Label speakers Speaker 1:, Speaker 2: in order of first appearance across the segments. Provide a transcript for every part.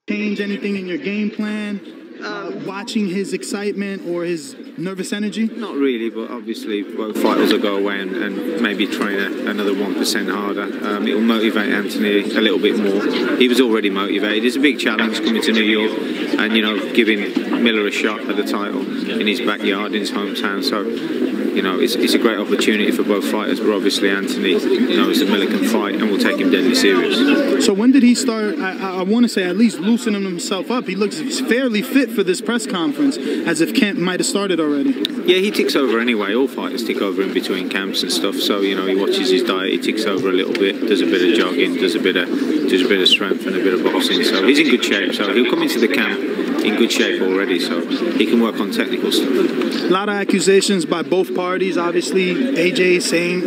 Speaker 1: Change anything in your game plan? Watching his excitement or his nervous energy?
Speaker 2: Not really, but obviously both fighters will go away and maybe train another 1% harder. It will motivate Anthony a little bit more. He was already motivated. It's a big challenge coming to New York and, you know, giving Miller a shot at the title in his backyard, in his hometown. So, you know, it's a great opportunity for both fighters, but obviously Anthony knows that Miller can fight and will take him deadly serious.
Speaker 1: So when did he start, I want to say, at least loosening himself up? He looks fairly fit for this press conference, as if camp might have started already.
Speaker 2: Yeah, he ticks over anyway. All fighters tick over in between camps and stuff. So, you know, he watches his diet, he ticks over a little bit, does a bit of jogging, does a bit of strength and a bit of boxing. So he's in good shape. So he'll come into the camp in good shape already, so he can work on technical stuff.
Speaker 1: A lot of accusations by both parties. Obviously, AJ saying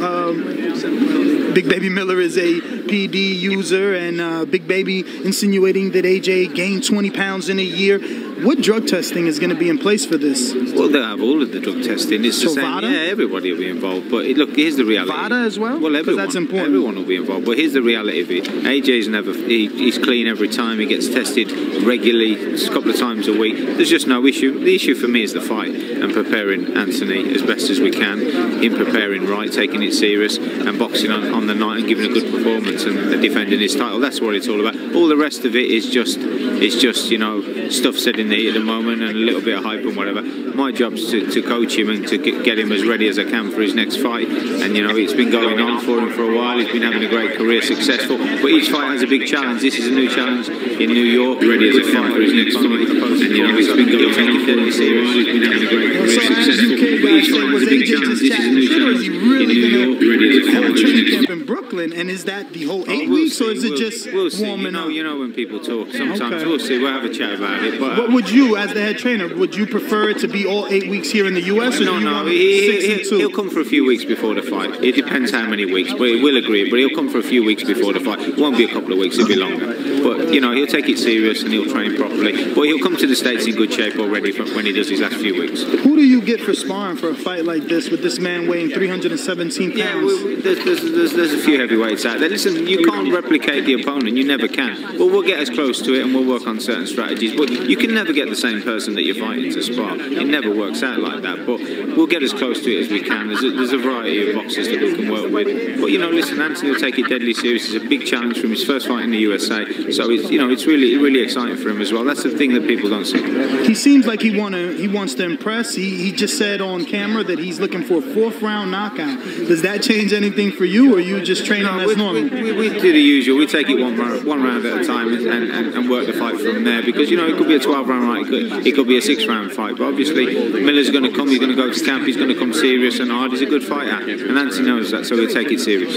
Speaker 1: Big Baby Miller is a PD user, and Big Baby insinuating that AJ gained 20 pounds in a year. What drug testing is going to be in place for this?
Speaker 2: Well, they'll have all of the drug testing. It's the same.
Speaker 1: VADA?
Speaker 2: Yeah, everybody will be involved. But look, here's the reality.
Speaker 1: VADA as well?
Speaker 2: Well, everyone.
Speaker 1: That's important.
Speaker 2: Everyone will be involved. But here's the reality of it. AJ's never. He's clean every time. He gets tested regularly, a couple of times a week. There's just no issue. The issue for me is the fight and preparing Anthony as best as we can. Him preparing right, taking it serious, and boxing on the night and giving a good performance and defending his title. That's what it's all about. All the rest of it is just you know, stuff said in the heat of the moment and a little bit of hype and whatever. My job's to coach him and to get him as ready as I can for his next fight. And, you know, it's been going on for him for a while. He's been having a great career, successful. But each fight has a big challenge. This is a new challenge in New York, ready as a fight for his next fight. And, you know, it's been going on serious. He's been having a great career, successful. But each fight has a big challenge. This is a new challenge in New York, ready as a fight for his next fight.
Speaker 1: In Brooklyn, and is that the whole 8 weeks, or is it just warming up?
Speaker 2: You know when people talk, sometimes we'll see. We'll have a chat about it. But
Speaker 1: would you, as the head trainer, would you prefer it to be all 8 weeks here in the U.S.? Or
Speaker 2: No. He'll come for a few weeks before the fight. It depends how many weeks, but we'll agree. But he'll come for a few weeks before the fight. It won't be a couple of weeks. It'll be longer. But, you know, he'll take it serious and he'll train properly. But he'll come to the States in good shape already when he does his last few weeks.
Speaker 1: Who do you get for sparring for a fight like this with this man weighing 317 pounds?
Speaker 2: Yeah, there's a few heavyweights out there. Listen, you can't replicate the opponent. You never can. Well, we'll get as close to it and we'll work on certain strategies. But you can never get the same person that you're fighting to spar. It never works out like that. But we'll get as close to it as we can. There's a variety of boxers that we can work with. But, you know, listen, Anthony will take it deadly serious. It's a big challenge from his first fight in the USA. So, it's really exciting for him as well. That's the thing that people don't see.
Speaker 1: He seems like he wants to impress. He just said on camera that he's looking for a 4th round knockout. Does that change anything for you, or are you just training as normal?
Speaker 2: We do the usual. We take it one round at a time and work the fight from there, because, you know, it could be a 12-round fight, it could be a 6-round fight, but obviously Miller's going to come, he's going to go to camp, he's going to come serious and hard. He's a good fighter, and Anthony knows that, so we'll take it serious.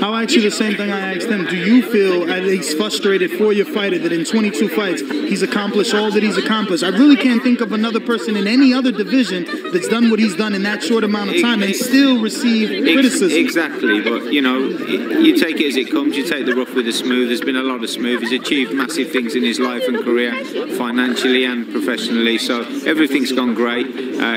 Speaker 1: I'll ask you the same thing I asked him. Do you feel at least frustrated for your fighter that in 22 fights he's accomplished all that he's accomplished? I really can't think of another person in any other division that's done what he's done in that short amount of time and still receive criticism.
Speaker 2: Exactly, but, you know, you take it as it comes. You take the rough with the smooth. There's been a lot of smooth. He's achieved massive things in his life and career, financially and professionally, so everything's gone great.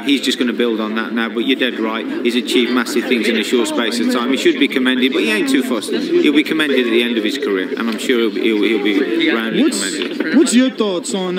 Speaker 2: He's just going to build on that now, but you're dead right. He's achieved massive things in a short space of time. He should be commended, but he ain't too fussed. He'll be commended at the end of his career, and I'm sure he'll be roundly commended.
Speaker 1: What's your thoughts on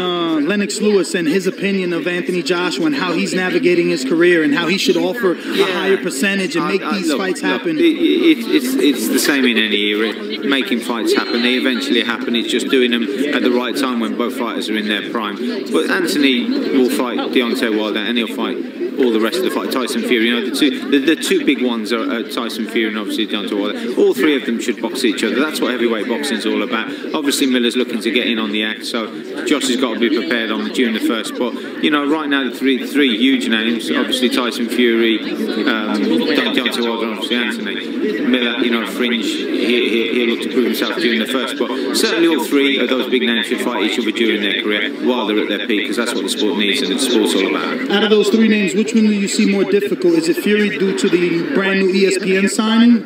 Speaker 1: Lennox Lewis and his opinion of Anthony Joshua and how he's navigating his career and how he should offer a higher percentage and make these fights happen?
Speaker 2: It's the same in any era. Making fights happen, they eventually happen. It's just doing them at the right time when both fighters are in their prime. But Anthony will fight Deontay Wilder, and he'll fight all the rest of the fight. Tyson Fury, you know, the two big ones are Tyson Fury and obviously Deontay Wilder. All three of them should box each other. That's what heavyweight boxing is all about. Obviously Miller's looking to get in on the act, so Josh has got to be prepared on June the 1st. But, you know, right now the three huge names, obviously Tyson Fury, Deontay Wilder, and obviously Anthony. Miller, you know, fringe, he'll look to prove himself June the 1st. But certainly all three of those big names should fight each other during their career while they're at their peak, because that's what the sport needs and the sport's all about.
Speaker 1: Out of those three names, which one do you see more difficult? Is it Fury due to the brand new ESPN signing?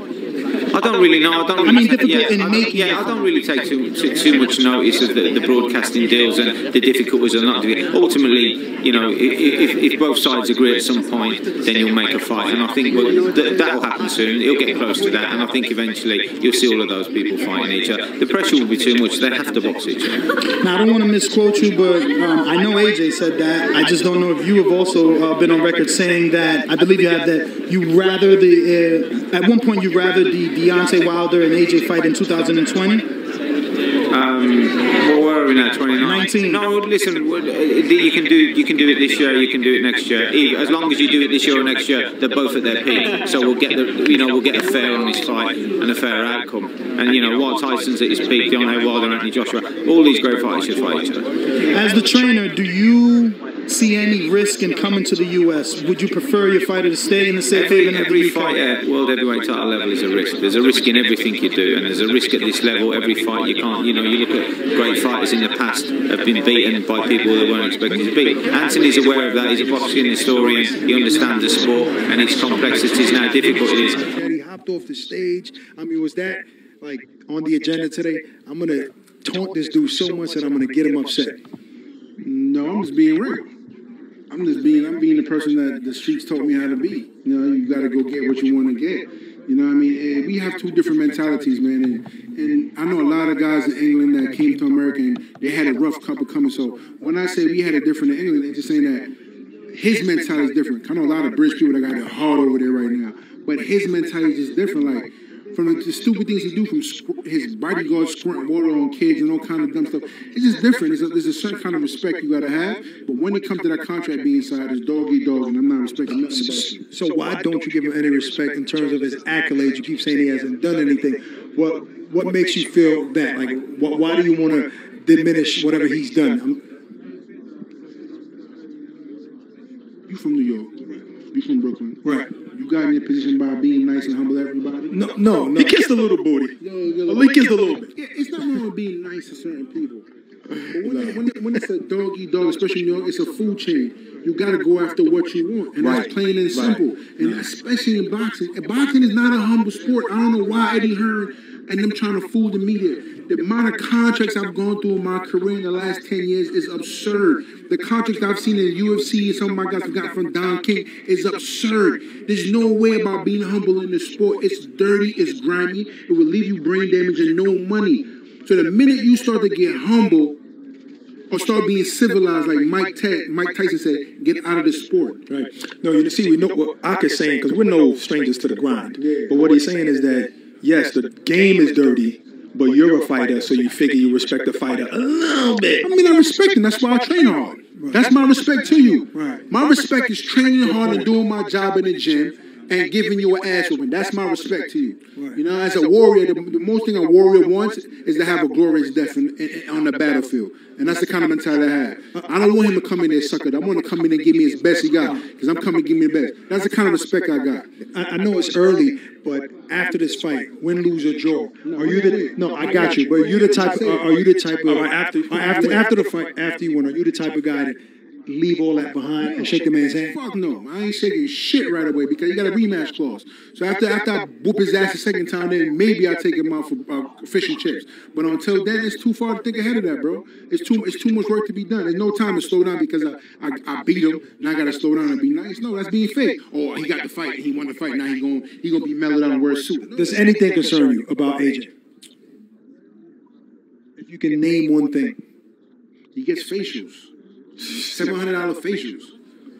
Speaker 2: I don't really know. I don't.
Speaker 1: I mean,
Speaker 2: Really
Speaker 1: difficult in making.
Speaker 2: I don't really take too much notice of the broadcasting deals and the difficulties of not doing it. Ultimately, you know, if both sides agree at some point, then you'll make a fight, and I think that'll happen soon. It'll get close to that, and I think eventually you'll see all of those people fighting each other. The pressure will be too much. They have to box each other.
Speaker 1: Now, I don't want to misquote you, but I know AJ said that. I just don't know if you have also been on record saying that. I believe you have that. You rather at one point you rather the Deontay Wilder and AJ fight in 2020.
Speaker 2: Well, where are we now?
Speaker 1: 19.
Speaker 2: No, listen. You can do it this year. You can do it next year. As long as you do it this year or next year, they're both at their peak. So we'll get we'll get a fair on this fight and a fair outcome. And while Tyson's at his peak, Deontay Wilder, Anthony Joshua, all these great fighters should fight each other.
Speaker 1: As the trainer, do you see any risk in coming to the U.S.? Would you prefer your fighter to stay in the safe haven?
Speaker 2: Every fight at world heavyweight title level is a risk. There's a risk in everything you do, and there's a risk at this level. Every fight you can't. You look at great fighters in the past have been beaten by people they weren't expecting to beat. Anthony's aware of that. He's a boxing historian. He understands the sport and its complexities and how difficult it is.
Speaker 3: He hopped off the stage. I mean, was that like on the agenda today? I'm gonna taunt this dude so much that I'm gonna get him upset.
Speaker 4: No, I'm just being real. I'm being the person that the streets taught me how to be. You got to go get what you want to get. You know what I mean? And we have two different mentalities, man. And I know a lot of guys in England that came to America and they had a rough couple coming. So when I say we had it different in England, it's just saying that his mentality is different. I know a lot of British people that got it hard over there right now. But his mentality is just different. Like, from the stupid things he do, from his bodyguards squirting water on kids and all kind of dumb stuff. It's just different. There's a certain kind of respect you got to have. But when it comes to that contract being signed, it's dog eat dog, and I'm not respecting nothing about it.
Speaker 3: So why don't you give him any respect in terms of his accolades? You keep saying he hasn't done anything. What makes you feel that? Like, why do you want to diminish whatever he's done?
Speaker 4: You from New York. You from Brooklyn.
Speaker 3: Right.
Speaker 4: You got in a position by being nice and humble everybody?
Speaker 3: No. He kissed a little booty. He kissed a little bit.
Speaker 4: Yeah, it's not wrong with being nice to certain people. But when it's a dog eat dog, especially in New York, it's a food chain. You got to go after what you want. And that's plain and simple. And especially in boxing. And boxing is not a humble sport. I don't know why Eddie Hearn and them trying to fool the media. The amount of contracts I've gone through in my career in the last 10 years is absurd. The contracts I've seen in the UFC and some of my guys have got from Don King is absurd. There's no way about being humble in this sport. It's dirty, it's grimy, it will leave you brain damage and no money. So the minute you start to get humble or start being civilized, like Mike Tyson said, get out of the sport.
Speaker 3: Right. No, you see, we know what Aka's saying, because we're no strangers to the grind. But what he's saying is that, yes, the game is dirty, but you're a fighter, so you figure you respect the fighter a little bit.
Speaker 4: I mean, I respect him. That's why I train hard. That's my respect to you.
Speaker 3: Right.
Speaker 4: My respect is training hard and doing my job in the gym and giving you an ass whooping. That's my respect to you.
Speaker 3: Right.
Speaker 4: You know, as a warrior, the most thing a warrior wants is to have a glorious death on the battlefield. And that's the kind of mentality I have. I don't want him to come in there sucker. I want him to come in and give me his best he got, because I'm coming to give me the best. That's the kind of respect I got.
Speaker 3: I know it's early, but after this fight, win, lose, or draw, I got you. But are you the type of after the fight, after you win, are you the type of guy that leave all that behind and shake the man's hand?
Speaker 4: Fuck no. I ain't shaking shit right away because you got a rematch clause. So after I whoop his ass the second time, then maybe I take him out for fish and chips. But until then, it's too far to think ahead of that, bro. It's too much work to be done. There's no time to slow down because I beat him and I got to slow down and be nice. No, that's being fake. Oh, he got the fight. He won the fight. Now he gonna be mellowed out and wear a suit.
Speaker 3: Does anything concern you about AJ? If you can name one thing.
Speaker 4: He gets facials. $700 facials.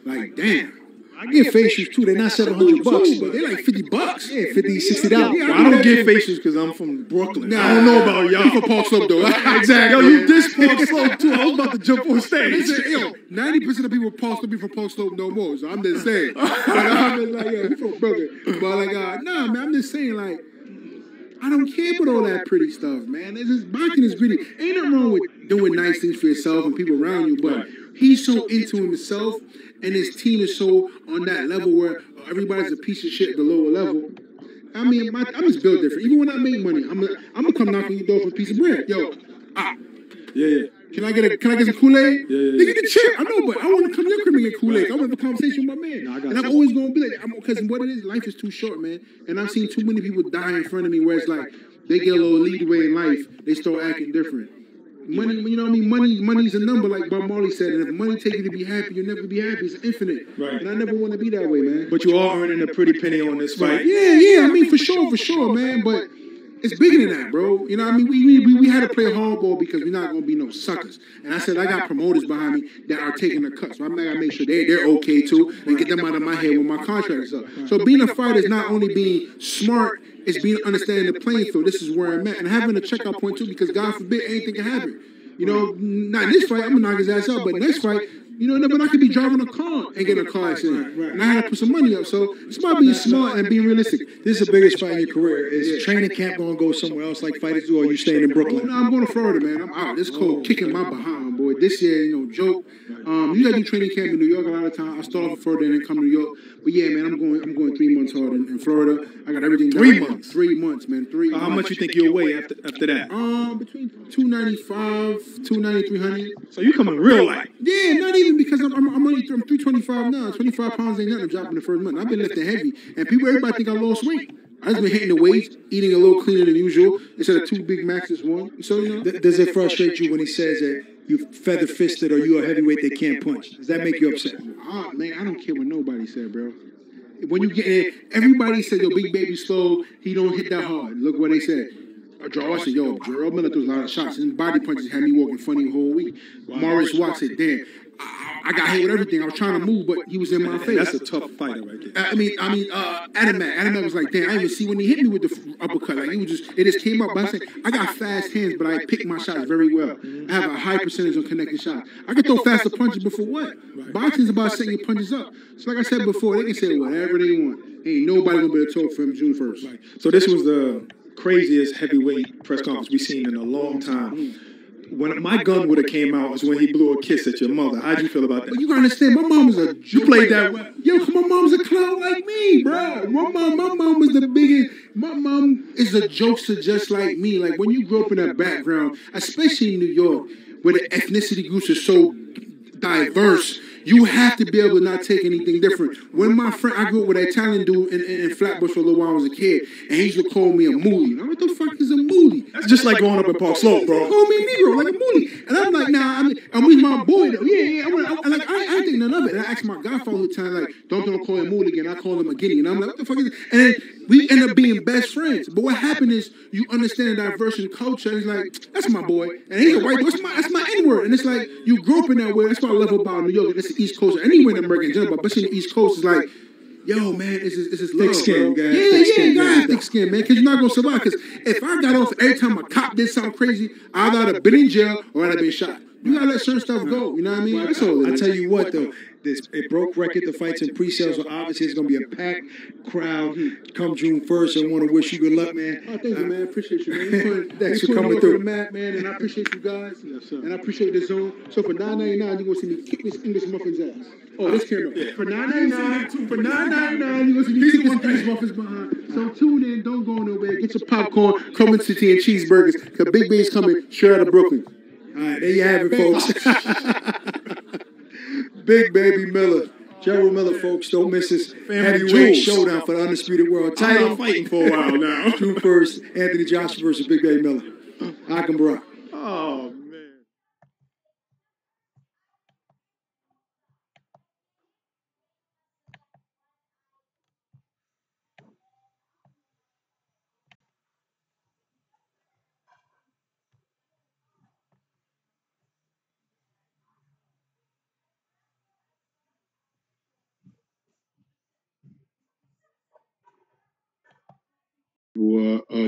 Speaker 4: Like, damn.
Speaker 3: I get facials too. They're not $700,
Speaker 4: but they're like $50.
Speaker 3: Yeah, $50, $60.
Speaker 4: Yeah,
Speaker 3: I don't get facials because I'm from Brooklyn.
Speaker 4: Nah, I don't know about y'all. You from Park Slope though.
Speaker 3: Exactly. Yo, you diss Park Slope too. I was about to jump on stage.
Speaker 4: Yo, 90% of people be from Park Slope no more. So I'm just saying. I'm just like, yeah, we from Brooklyn. But like, nah, man, I'm just saying, like, I don't care about all that pretty stuff, man. Boxing is pretty. Ain't nothing wrong with doing nice things for yourself and people around you, but he's so into himself, and his team is so on that level where everybody's a piece of shit at the lower level. I mean, I'm just built different. Even when I make money, I'm gonna come knock on your door for a piece of bread. Yo,
Speaker 3: Yeah.
Speaker 4: Can I get some Kool-Aid? Nigga, the chip. I know, but I want to come to your crib and get Kool-Aid. I want to have a conversation with my man. And I'm always going to be like, because what it is, life is too short, man. And I've seen too many people die in front of me where it's like, they get a little leeway in life, they start acting different. Money, you know what I mean? Money's a number, like Bob Marley said. And if money take you to be happy, you'll never be happy. It's infinite. Right. And I never want to be that way, man.
Speaker 3: But you are earning a pretty penny on this fight.
Speaker 4: Yeah. I mean, for sure, man. But it's bigger than that, bro. You know what I mean? We had to play hardball because we're not going to be no suckers. And I said, I got promoters behind me that are taking the cut. So I got to make sure they're okay, too, and get them out of my head when my contract is up. So being a fighter is not only being smart, it's being understanding the playing field. This is where I'm at. And having a checkout point, too, because God forbid anything can happen. You know, not in this fight, I'm going to knock his ass out, but next fight, you know, but I could be driving a car and get in a car accident. And I had to put some money up. So it's about being smart and being realistic.
Speaker 3: This is the biggest fight in your career. Is training camp going to go somewhere else like fighters do, or are you staying in Brooklyn?
Speaker 4: No, I'm going to Florida, man. I'm out. This cold kicking my behind, boy. This year, you know, joke. You got to do training camp in New York a lot of times. I start off in Florida and then come to New York. But yeah, man, I'm going 3 months hard in Florida. I got everything done.
Speaker 3: 3 months?
Speaker 4: 3 months, man.
Speaker 3: How much you think you'll weigh after that?
Speaker 4: Between 295, 290, 300.
Speaker 3: So you coming real light?
Speaker 4: Yeah, not even because I'm 325 now. 25 pounds ain't nothing. I'm dropping the first month. I've been lifting heavy, and everybody think I lost weight. I just been hitting the weights, eating a little cleaner than usual instead of 2 Big Macs as one. So you know.
Speaker 3: Does it frustrate you when he says that you feather fisted or you a heavyweight they can't punch? Does that make you upset?
Speaker 4: Man, I don't care what nobody said, bro. When you get in, everybody said, yo, Big Baby slow, he don't hit that hard. Look what they said. I said, yo, Jarrell Miller throws a lot of shots. His body punches had me walking funny the whole week. Morris Watts said, damn, I got hit with everything. I was trying to move, but he was in my face.
Speaker 3: That's a tough fighter right there.
Speaker 4: Adam was like, damn, I didn't even see when he hit me with the uppercut. Like, it just came up. But I said, I got fast hands, but I pick my shots very well. I have a high percentage on connected shots. I can throw faster punches before what? Boxing's about setting your punches up. So like I said before, they can say whatever they want. Ain't nobody gonna be able to talk for him June 1st.
Speaker 3: Right. So this was the craziest heavyweight press conference we've seen in a long time. When my gun would have came out was when he blew a kiss at your mother. How'd you feel about that?
Speaker 4: Well, you gotta understand, my mom was
Speaker 3: You played that well.
Speaker 4: Yo, my mom's a clown like me, bro. My mom was the biggest. My mom is a jokester just like me. Like when you grow up in that background, especially in New York, where the ethnicity groups are so diverse, you have to be able to not take anything different. When my friend, I grew up with an Italian dude in Flatbush for a little while I was a kid, and he used to call me a moolie. Now, what the fuck is a moolie?
Speaker 3: That's just like growing up in Park Slope, bro.
Speaker 4: Call me a Negro, like a moolie. And I'm like, nah, I'm with my boy, though. Yeah. I ain't think none of it. And I asked my godfather the time, like, don't call him moolie again. I call him a guinea. And I'm like, what the fuck is it? And then we end up being best friends. But what happened is you understand diversity in culture. And he's like, that's my boy. And he's a white boy. That's my N-word. And it's like, you grew up in that way. That's what I love about New York. It's the East Coast. Anywhere in America in general, but especially in the East Coast, is like, yo, man, it's just love,
Speaker 3: thick skin,
Speaker 4: bro.
Speaker 3: Guys.
Speaker 4: You gotta have thick skin, man, because you're not gonna survive. Because if I got off every time a cop did something crazy, I'd either been in jail or I'd have been shot. You gotta let certain stuff go. You know what I mean? That's all.
Speaker 3: I tell you what, though, it broke record. The fights in pre-sales, so obviously it's gonna be a packed crowd come June 1st. I want to wish you good luck, man.
Speaker 4: Oh, thank you, man. Appreciate you, man.
Speaker 3: Thanks for coming through,
Speaker 4: man. And I appreciate you guys. Yes, sir. And I appreciate the zone. So for $9.99, you're gonna see me kick this English muffin's ass. Oh, this camera. Yeah. For $9.99, you're gonna see me kick this English muffin's behind. So tune in. Don't go nowhere. Get your popcorn, Cumberland City, and cheeseburgers. Cause Big Baby's coming straight out of Brooklyn.
Speaker 3: All right, there you have it, folks. Big Baby Miller. Jarrell Miller, folks. Don't miss this heavyweight showdown for the Undisputed World title.
Speaker 2: Fighting for a while now.
Speaker 3: June 1st, Anthony Joshua versus Big Baby Miller. Akam Barak.
Speaker 2: Oh, man.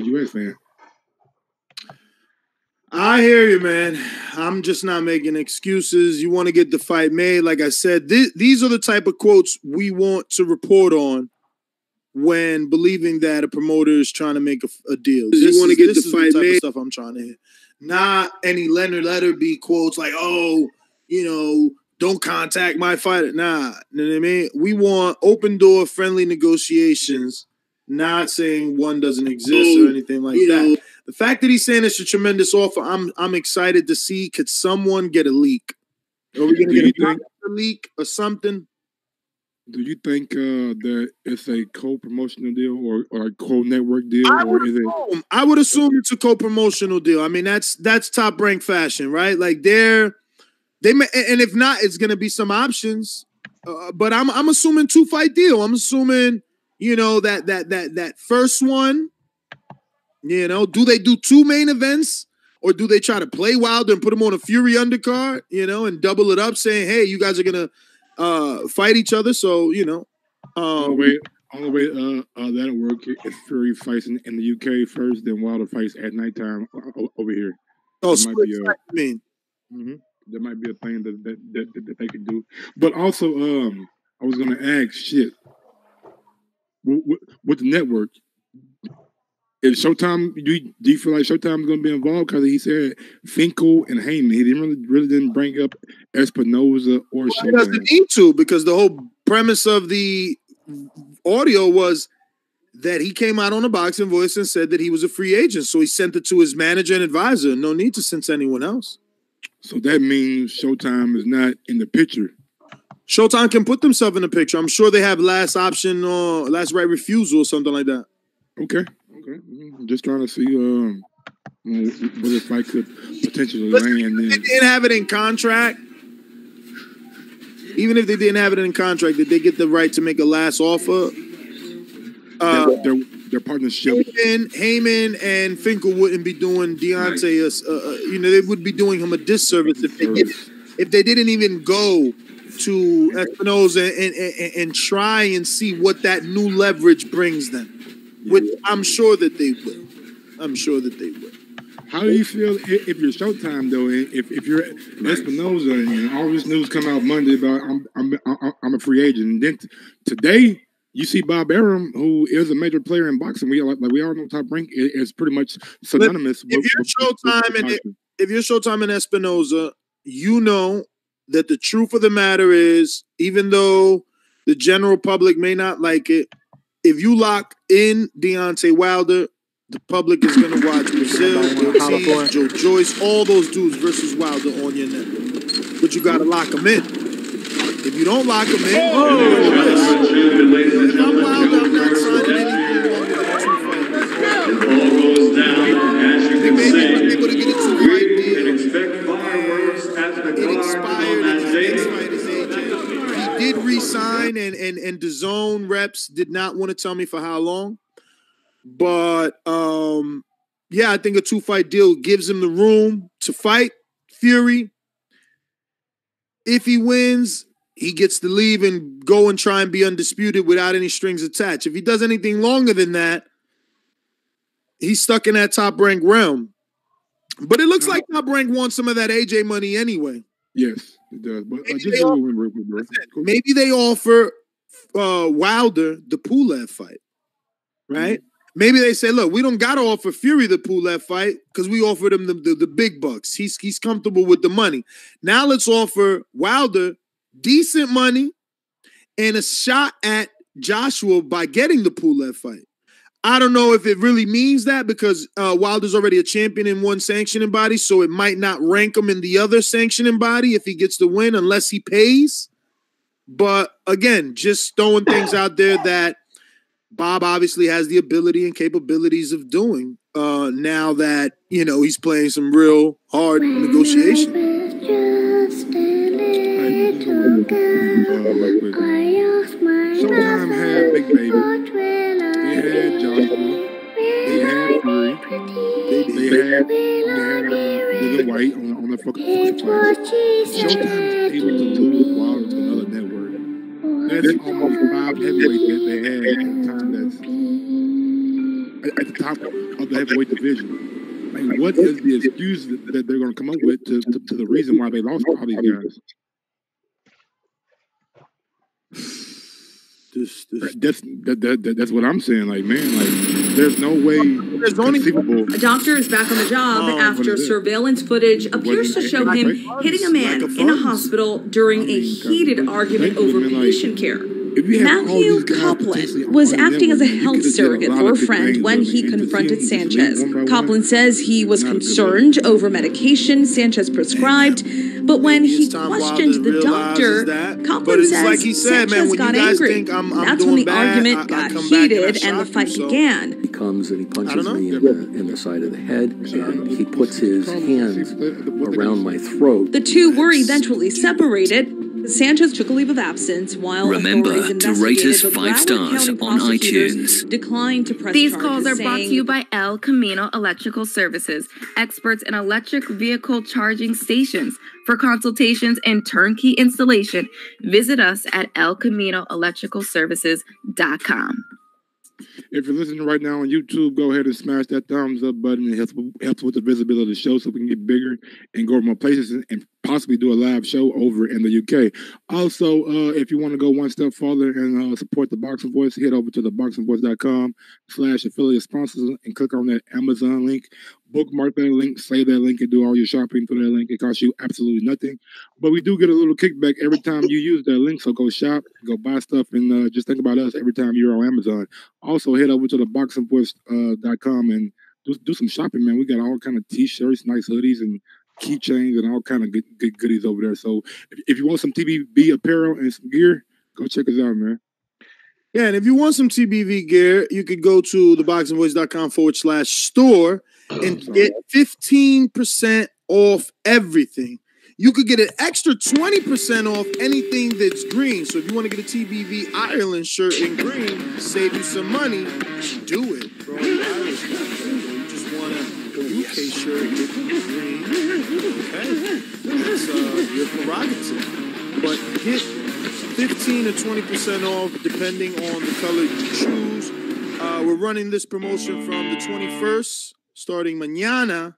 Speaker 4: US fan.
Speaker 1: I hear you, man. I'm just not making excuses. You want to get the fight made. Like I said, these are the type of quotes we want to report on when believing that a promoter is trying to make a deal. You want to get the fight made. Stuff I'm trying to hear. Not any Leonard Letterby quotes like, oh, don't contact my fighter. Nah, you know what I mean? We want open door, friendly negotiations.
Speaker 5: Not saying one doesn't exist or anything like that. The fact that he's saying it's a tremendous offer, I'm excited to see. Could someone get a leak? Are we going to get a leak or something?
Speaker 3: Do you think that it's a co-promotional deal or a co-network deal?
Speaker 5: I would assume it's a co-promotional deal. I mean, that's Top Rank Fashion, right? Like they may, and if not, it's going to be some options. But I'm assuming 2-fight deal. I'm assuming, you know, that first one. You know, do they do 2 main events? Or do they try to play Wilder and put him on a Fury undercard, you know, and double it up, saying, "Hey, you guys are gonna fight each other"? So you know,
Speaker 3: only way that'll work is Fury fights in the UK first, then Wilder fights at nighttime over here.
Speaker 5: Oh, that might be I mean,
Speaker 3: there might be a thing that they could do. But also, I was gonna ask, shit, with the network. Is Showtime? Do you feel like Showtime is going to be involved? Because he said Finkel and Heyman. He didn't really bring up Espinoza or Showtime.
Speaker 5: He doesn't need to, because the whole premise of the audio was that he came out on a Boxing Voice and said that he was a free agent. So he sent it to his manager and advisor. No need to send to anyone else.
Speaker 3: So that means Showtime is not in the picture.
Speaker 5: Showtime can put themselves in the picture. I'm sure they have last option or last right refusal or something like that.
Speaker 3: Okay. Just trying to see what if I could potentially land.
Speaker 5: They didn't have it in contract. Even if they didn't have it in contract, did they get the right to make a last offer?
Speaker 3: Their partnership.
Speaker 5: Heyman and Finkel wouldn't be doing Deontay. You know, they would be doing him a disservice if they didn't even go to Espinoza and try and see what that new leverage brings them. Which I'm sure that they will.
Speaker 3: How do you feel if you're Showtime though? If you're Espinoza and all this news come out Monday about I'm a free agent, and then today you see Bob Arum, who is a major player in boxing. We all know Top Rank is pretty much synonymous.
Speaker 5: If you're Showtime and Espinoza, you know that the truth of the matter is, even though the general public may not like it, if you lock in Deontay Wilder, the public is going to watch Brazil, Ortiz, Joe Joyce, all those dudes versus Wilder on your network. But you got to lock them in. If you don't lock them in, if I'm Wilder, I'm not signing anything wrong with a 2-fight.
Speaker 6: It all goes down, as you can see.
Speaker 5: Able to get a 2-fight deal.
Speaker 6: Expect fireworks at the
Speaker 5: It expired, and his next
Speaker 6: day.
Speaker 5: fight is AJ. He did resign, and DAZN reps did not want to tell me for how long. But, yeah, I think a 2-fight deal gives him the room to fight Fury. If he wins, he gets to leave and go and try and be undisputed without any strings attached. If he does anything longer than that, he's stuck in that Top Rank realm. But it looks like Top Rank wants some of that AJ money anyway.
Speaker 3: Yes, it does. But
Speaker 5: maybe they offer Wilder the Pulev fight, right? Maybe they say, look, we don't got to offer Fury the Pulev fight because we offered him the big bucks. He's comfortable with the money. Now let's offer Wilder decent money and a shot at Joshua by getting the Pulev fight. I don't know if it really means that, because Wilder's already a champion in one sanctioning body, so it might not rank him in the other sanctioning body if he gets the win unless he pays. But again, just throwing things out there that Bob obviously has the ability and capabilities of doing now that, you know, he's playing some real hard negotiation.
Speaker 3: Showtime had Big Baby. They had Joshua. They had Fury. They had Lil White on the fucking fight. Showtime is able to lose Wilder to another network. That's almost 5 heavyweights that they had at the time that's at the top of the heavyweight division. Like, what is the excuse that they're going to come up with to the reason why they lost all these guys? That's what I'm saying. Like, man, like, there's no way conceivable.
Speaker 7: A doctor is back on the job after surveillance footage appears to show him hitting a man in a hospital during a heated argument over patient care.
Speaker 3: if you have all
Speaker 7: Matthew
Speaker 3: these guys potentially
Speaker 7: Copland was
Speaker 3: on the
Speaker 7: acting as a
Speaker 3: network, you
Speaker 7: health
Speaker 3: could have did
Speaker 7: surrogate
Speaker 3: lot
Speaker 7: for a
Speaker 3: of good
Speaker 7: friend
Speaker 3: things
Speaker 7: when
Speaker 3: with
Speaker 7: he
Speaker 3: it. And to
Speaker 7: confronted
Speaker 3: team, just leave
Speaker 7: Sanchez.
Speaker 3: one by one,
Speaker 7: Copland says he was
Speaker 3: not a good
Speaker 7: concerned
Speaker 3: look.
Speaker 7: over medication Sanchez prescribed, but when
Speaker 1: Maybe
Speaker 7: he
Speaker 1: it's time Wilder
Speaker 7: questioned the
Speaker 1: realizes
Speaker 7: doctor,
Speaker 1: that. But
Speaker 7: Copland
Speaker 1: it's
Speaker 7: says
Speaker 1: like he said, man,
Speaker 7: Sanchez
Speaker 1: when you
Speaker 7: got
Speaker 1: guys
Speaker 7: angry.
Speaker 1: think I'm
Speaker 7: That's when
Speaker 1: doing
Speaker 7: the
Speaker 1: bad,
Speaker 7: argument
Speaker 1: I
Speaker 7: got
Speaker 1: come back and I
Speaker 7: heated and the
Speaker 1: shock
Speaker 7: fight
Speaker 1: you, so.
Speaker 7: began.
Speaker 8: He comes and he punches
Speaker 1: I don't
Speaker 8: me
Speaker 1: know.
Speaker 8: in the side of the head, and he puts his hands around my throat.
Speaker 7: The two were eventually separated. Sanchez took a leave of absence while
Speaker 9: Remember
Speaker 7: authorities
Speaker 9: to rate us
Speaker 7: investigated, but
Speaker 9: 5
Speaker 7: Broward
Speaker 9: stars
Speaker 7: County
Speaker 9: on
Speaker 7: prosecutors
Speaker 9: iTunes.
Speaker 7: declined to press
Speaker 10: These
Speaker 7: charges,
Speaker 10: calls are brought to
Speaker 7: saying
Speaker 10: you by El Camino Electrical Services, experts in electric vehicle charging stations. For consultations and turnkey installation, visit us at elcaminoelectricalservices.com.
Speaker 3: If you're listening right now on YouTube, go ahead and smash that thumbs up button. It helps with the visibility of the show so we can get bigger and go more places and possibly do a live show over in the UK. Also, if you want to go one step further and support the Boxing Voice, head over to theboxingvoice.com/affiliate sponsors and click on that Amazon link. Bookmark that link, save that link, and do all your shopping through that link. It costs you absolutely nothing. But we do get a little kickback every time you use that link. So go shop, go buy stuff, and just think about us every time you're on Amazon. Also, head over to theboxingvoice.com and do some shopping, man. We got all kind of T-shirts, nice hoodies, and keychains, and all kind of good goodies over there. So if you want some TBV apparel and some gear, go check us out, man.
Speaker 1: Yeah, and if you want some TBV gear, you could go to theboxingvoice.com/store and get 15% off everything. You could get an extra 20% off anything that's green. So if you want to get a TBV Ireland shirt in green, save you some money, do it, bro. Irish guy. You just want a UK shirt with green. Okay. That's your prerogative. But get 15 to 20% off depending on the color you choose. We're running this promotion from the 21st, starting mañana,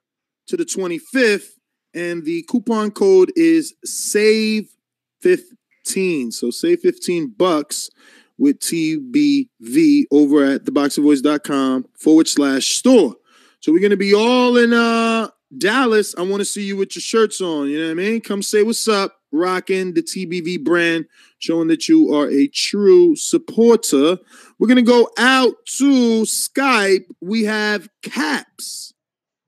Speaker 1: to the 25th. And the coupon code is SAVE15. So save $15 with TBV over at theboxingvoice.com/store. So we're going to be all in Dallas. I want to see you with your shirts on. You know what I mean? Come say what's up, rocking the TBV brand, showing that you are a true supporter. We're going to go out to Skype. We have Caps.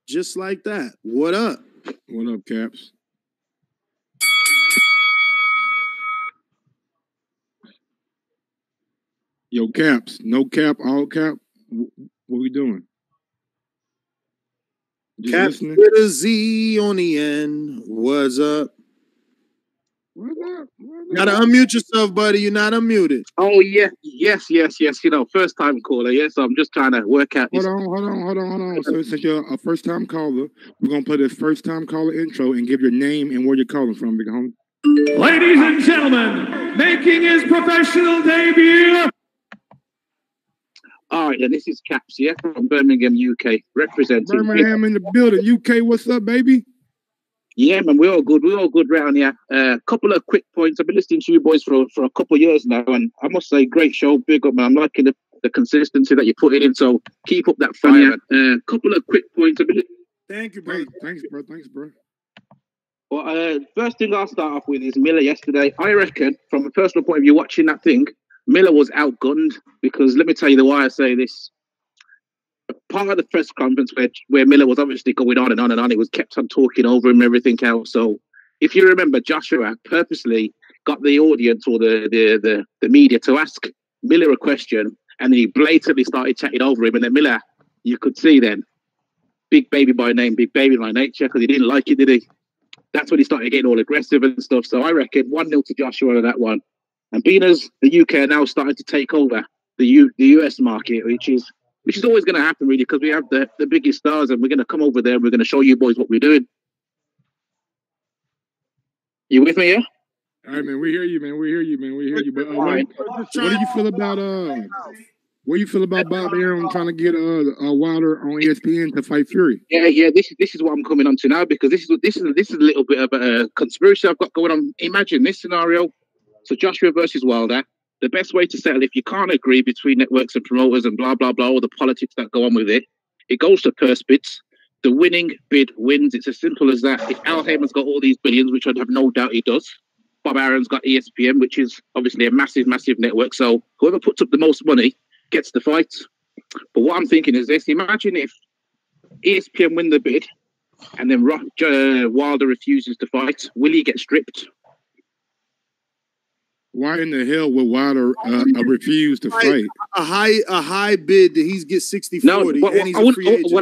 Speaker 1: Just like that. What up?
Speaker 3: What up, Caps? Yo, Caps. No cap, all cap. What we doing? Just
Speaker 1: Caps
Speaker 3: listening?
Speaker 1: with a Z on the end. What's up?
Speaker 3: What's up?
Speaker 1: You gotta unmute yourself, buddy. You're not unmuted.
Speaker 11: Oh, yeah. Yes. You know, first time caller. Yes, I'm just trying to work out this.
Speaker 3: Hold on. So since you're a first time caller, we're gonna play this first time caller intro and give your name and where you're calling from, big homie.
Speaker 6: Ladies and gentlemen, making his professional debut.
Speaker 11: All right, then this is Caps, yeah, from Birmingham, UK, representing.
Speaker 3: Birmingham in the building. UK, what's up, baby?
Speaker 11: Yeah, man, we're all good. We're all good round here. Couple of quick points. I've been listening to you boys for a couple of years now, and I must say, great show. Big up, man. I'm liking the consistency that you put in, so keep up that fire. Couple of quick points.
Speaker 1: Thank you, bro.
Speaker 3: Thanks, bro.
Speaker 11: Well, first thing I'll start off with is Miller yesterday. I reckon, from a personal point of view, watching that thing, Miller was outgunned, because let me tell you the why I say this. Part of the press conference where Miller was obviously going on and on and on, it was kept on talking over him and everything else. So if you remember, Joshua purposely got the audience or the media to ask Miller a question, and then he blatantly started chatting over him. And then Miller, you could see then, big baby by name, big baby by nature, because he didn't like it, did he? That's when he started getting all aggressive and stuff. So I reckon 1-0 to Joshua on that one. And being as the UK are now starting to take over the US market, which is always going to happen, really, because we have the biggest stars, and we're going to come over there and we're going to show you boys what we're doing. You with me, yeah?
Speaker 3: All right, man. We hear you, man. But what do you feel about Bob Arum trying to get Wilder on ESPN to fight Fury?
Speaker 11: Yeah. This is what I'm coming on to now, because this is a little bit of a conspiracy I've got going on. Imagine this scenario. So Joshua versus Wilder. The best way to settle, if you can't agree between networks and promoters and blah, blah, blah, all the politics that go on with it, it goes to purse bids. The winning bid wins. It's as simple as that. If Al Heyman's got all these billions, which I have no doubt he does, Bob Aaron's got ESPN, which is obviously a massive, massive network. So whoever puts up the most money gets the fight. But what I'm thinking is this: imagine if ESPN win the bid, and then Wilder refuses to fight. Will he get stripped?
Speaker 9: Why in the hell would Wilder refuse to fight?
Speaker 5: A high bid that he's get 60-40 and he's a free agent.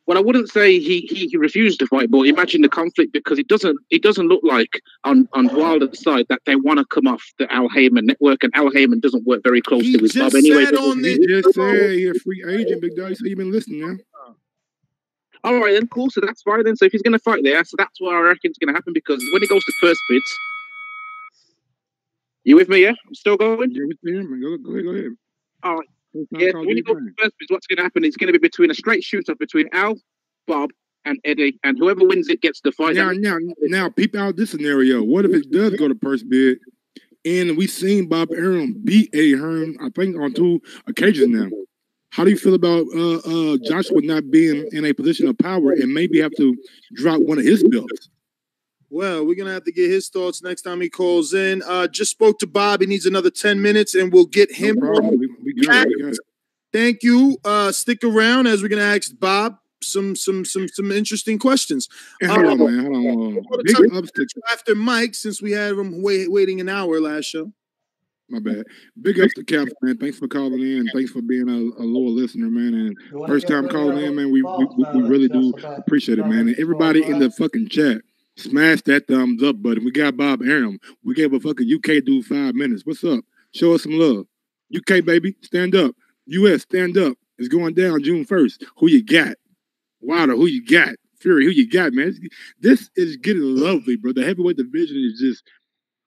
Speaker 11: What I wouldn't say he refused to fight, but imagine the conflict, because it doesn't look like on Wilder's side that they want to come off the Al Heyman network, and Al Heyman doesn't work very closely with Bob anyway.
Speaker 9: He just said he's a free agent, big dog. So you've been listening now.
Speaker 11: All right, then, cool. So that's fine then. So if he's going to fight there, so that's what I reckon is going to happen, because when it goes to first bids, you with me, yeah? I'm still going?
Speaker 9: Yeah, with me, man. Go ahead.
Speaker 11: All right. Yeah, so when you go to first bids, what's going to happen is going to be between a straight shootout between Al, Bob, and Eddie, and whoever wins it gets the fight.
Speaker 9: Now, peep out this scenario. What if it does go to first bid, and we've seen Bob Arum beat Eddie Hearn, I think, on 2 occasions now? How do you feel about Joshua not being in a position of power and maybe have to drop one of his belts?
Speaker 5: Well, we're going to have to get his thoughts next time he calls in. Just spoke to Bob. He needs another 10 minutes, and we'll get him.
Speaker 9: No problem. We got it.
Speaker 5: Thank you. Stick around as we're going to ask Bob some interesting questions.
Speaker 9: Hey, hold on, man. Hold on. Big ups to
Speaker 5: after Mike, since we had him waiting an hour last show.
Speaker 9: My bad. Big ups to Caps, man. Thanks for calling in. Thanks for being a loyal listener, man. And first time calling in, man, we really do appreciate it, man. And everybody in the fucking chat, smash that thumbs up button. We got Bob Arum. We gave a fucking UK dude 5 minutes. What's up? Show us some love. UK, baby, stand up. US, stand up. It's going down June 1st. Who you got? Wilder, who you got? Fury, who you got, man? This is getting lovely, bro. The heavyweight division is just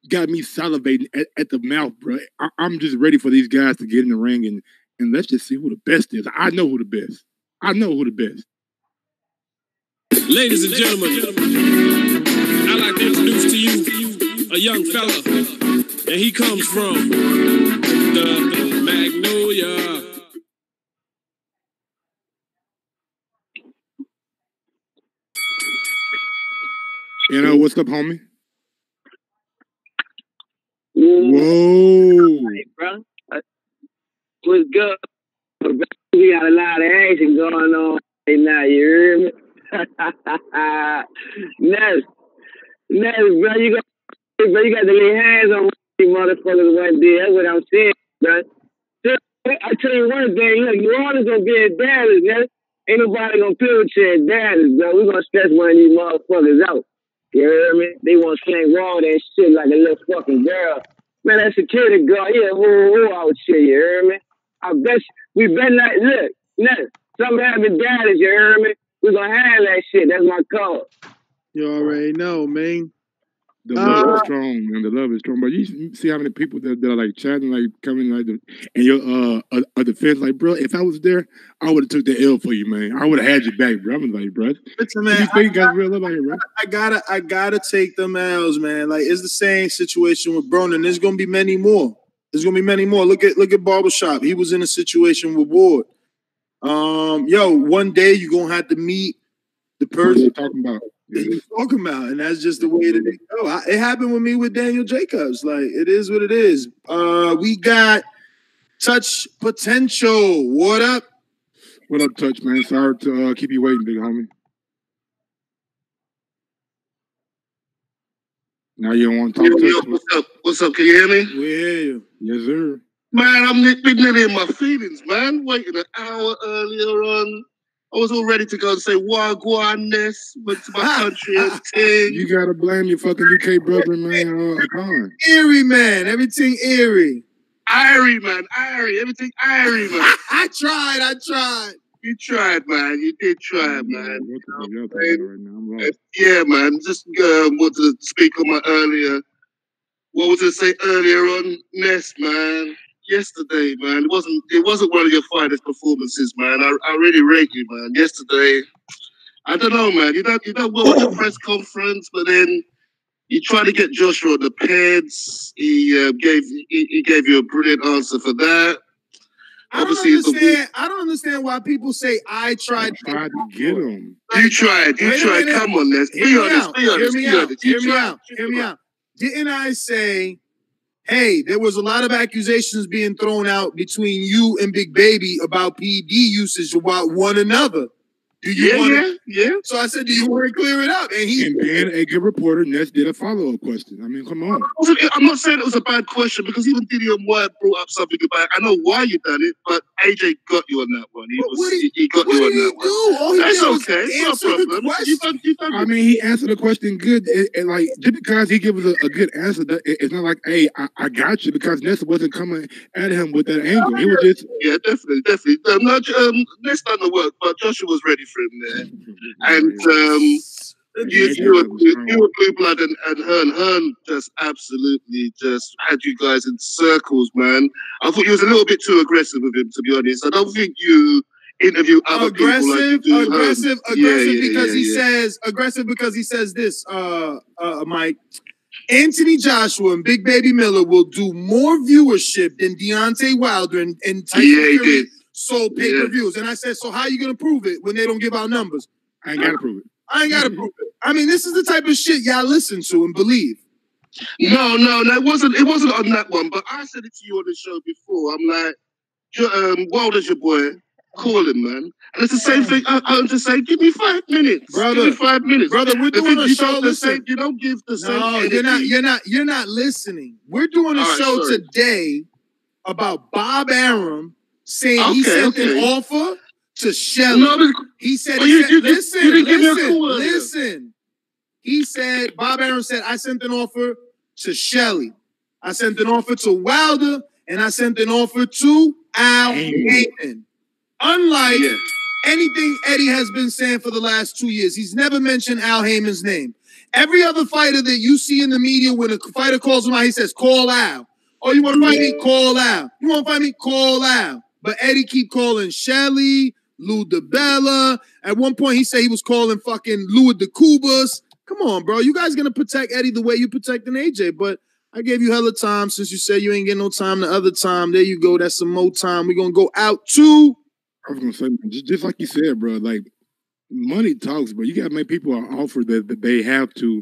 Speaker 9: got me salivating at the mouth, bro. I'm just ready for these guys to get in the ring and let's just see who the best is. I know who the best.
Speaker 12: Ladies and gentlemen, I'd like to introduce to you a young fella, and he comes from the Magnolia.
Speaker 9: You know, what's up, homie?
Speaker 13: Whoa. Hey, bro. What's good? We got a lot of action going on right now, you hear me? Ness, bro, you got to lay hands on these motherfuckers one day. That's what I'm saying, bro. I tell you one thing, look, you always gonna be in Dallas, man. Ain't nobody gonna play with you in Dallas, bro. We gonna stress one of these motherfuckers out. You hear me? They want to sling raw that shit like a little fucking girl. Man, that security guard, yeah, who out shit, you hear me? I bet we better not, look, something happened Dallas, you hear me? We gonna handle that shit. That's my call.
Speaker 5: You already know, man.
Speaker 9: The love is strong, man. The love is strong. But you see how many people that are like chatting, like coming, like, and your defense, like, bro, if I was there, I would have took the L for you, man. I would have had you back, bro. I'm like, bro.
Speaker 5: Listen, man,
Speaker 9: you think you got real love out here, bro?
Speaker 5: I gotta take them L's, man. Like, it's the same situation with Broner. There's gonna be many more. Look at Barbershop. He was in a situation with Ward. One day you're gonna have to meet the person
Speaker 9: you're talking about.
Speaker 5: And that's just the way that it go. It happened with me with Daniel Jacobs. Like, it is what it is. We got Touch Potential. What up?
Speaker 9: What up, Touch, man? Sorry to keep you waiting, big homie. Now you don't want to talk to
Speaker 14: us. What's up? Can you hear me?
Speaker 5: We hear you.
Speaker 9: Yes, sir.
Speaker 14: Man, I'm nearly in my feelings, man. Waiting an hour earlier on. I was all ready to go and say Wagwan-ness, went to my country and ting.
Speaker 9: You gotta blame your fucking UK brother, man.
Speaker 5: Eerie, man. Everything eerie.
Speaker 14: Irie, man. Everything Irie, man.
Speaker 5: I tried.
Speaker 14: You tried, man. You did try, man. Yeah, man. Just wanted to speak on my earlier. What was I say earlier on? Ness, man. Yesterday, man, it wasn't one of your finest performances, man. I really rate you, man. Yesterday, I don't know, man. You don't go at the press conference, but then you try to get Joshua on the pads. He gave you a brilliant answer for that.
Speaker 5: I don't understand why people say I tried
Speaker 9: to get him.
Speaker 14: You tried. Come on, let's be honest.
Speaker 5: Hear me out. didn't I say, hey, there was a lot of accusations being thrown out between you and Big Baby about PED usage about one another. Do you want to? So I said, do you want to clear it up?
Speaker 9: And being a good reporter, Ness did a follow-up question. I mean, come on.
Speaker 14: I'm not saying it was a bad question because even Gideon White brought up something about. I know why you done it, but AJ got you on that one. He got you on that one. That's okay. It's no problem.
Speaker 9: I mean, he answered the question good. And like, just because he gave us a good answer, it's not like, hey, I got you, because Ness wasn't coming at him with that angle. He was just
Speaker 14: definitely. Ness done the work, but Joshua was ready for him there, and you were Blue Blood and Hearn. Hearn just absolutely just had you guys in circles, man. I thought you was a little bit too aggressive with him, to be honest. I don't think you interview other people like you do
Speaker 5: aggressive because he says this, Mike. Anthony Joshua and Big Baby Miller will do more viewership than Deontay Wilder and Tyson Fury sold pay-per-views. And I said, so how are you going to prove it when they don't give out numbers?
Speaker 9: I ain't got to prove it.
Speaker 5: I ain't got to prove it. I mean, this is the type of shit y'all listen to and believe.
Speaker 14: No, it wasn't on that one. But I said it to you on the show before. I'm like, Wilder's your boy. Call him, man. And it's the same thing. I'm just saying, give me 5 minutes,
Speaker 5: brother.
Speaker 14: Give me 5 minutes,
Speaker 5: brother. We're doing a show.
Speaker 14: You don't give the same.
Speaker 5: No, you're not listening. We're doing a show today about Bob Arum saying he sent an offer to Shelly.
Speaker 14: No,
Speaker 5: he said, listen. He said, Bob Arum said, I sent an offer to Shelly. I sent an offer to Wilder, and I sent an offer to Al Heyman. Unlike anything Eddie has been saying for the last 2 years, he's never mentioned Al Heyman's name. Every other fighter that you see in the media, when a fighter calls him out, he says, call Al. Oh, you want to fight me? Call Al. You want to fight me? Call Al. But Eddie keep calling Shelly, Lou DiBella. At one point, he said he was calling fucking Louis de Cubas. Come on, bro. You guys going to protect Eddie the way you protecting AJ. But I gave you hella time since you said you ain't getting no time the other time. There you go. That's some more time. We're going to go out to...
Speaker 9: I was gonna say, just like you said, bro. Like, money talks, but you gotta make people an offer that they have to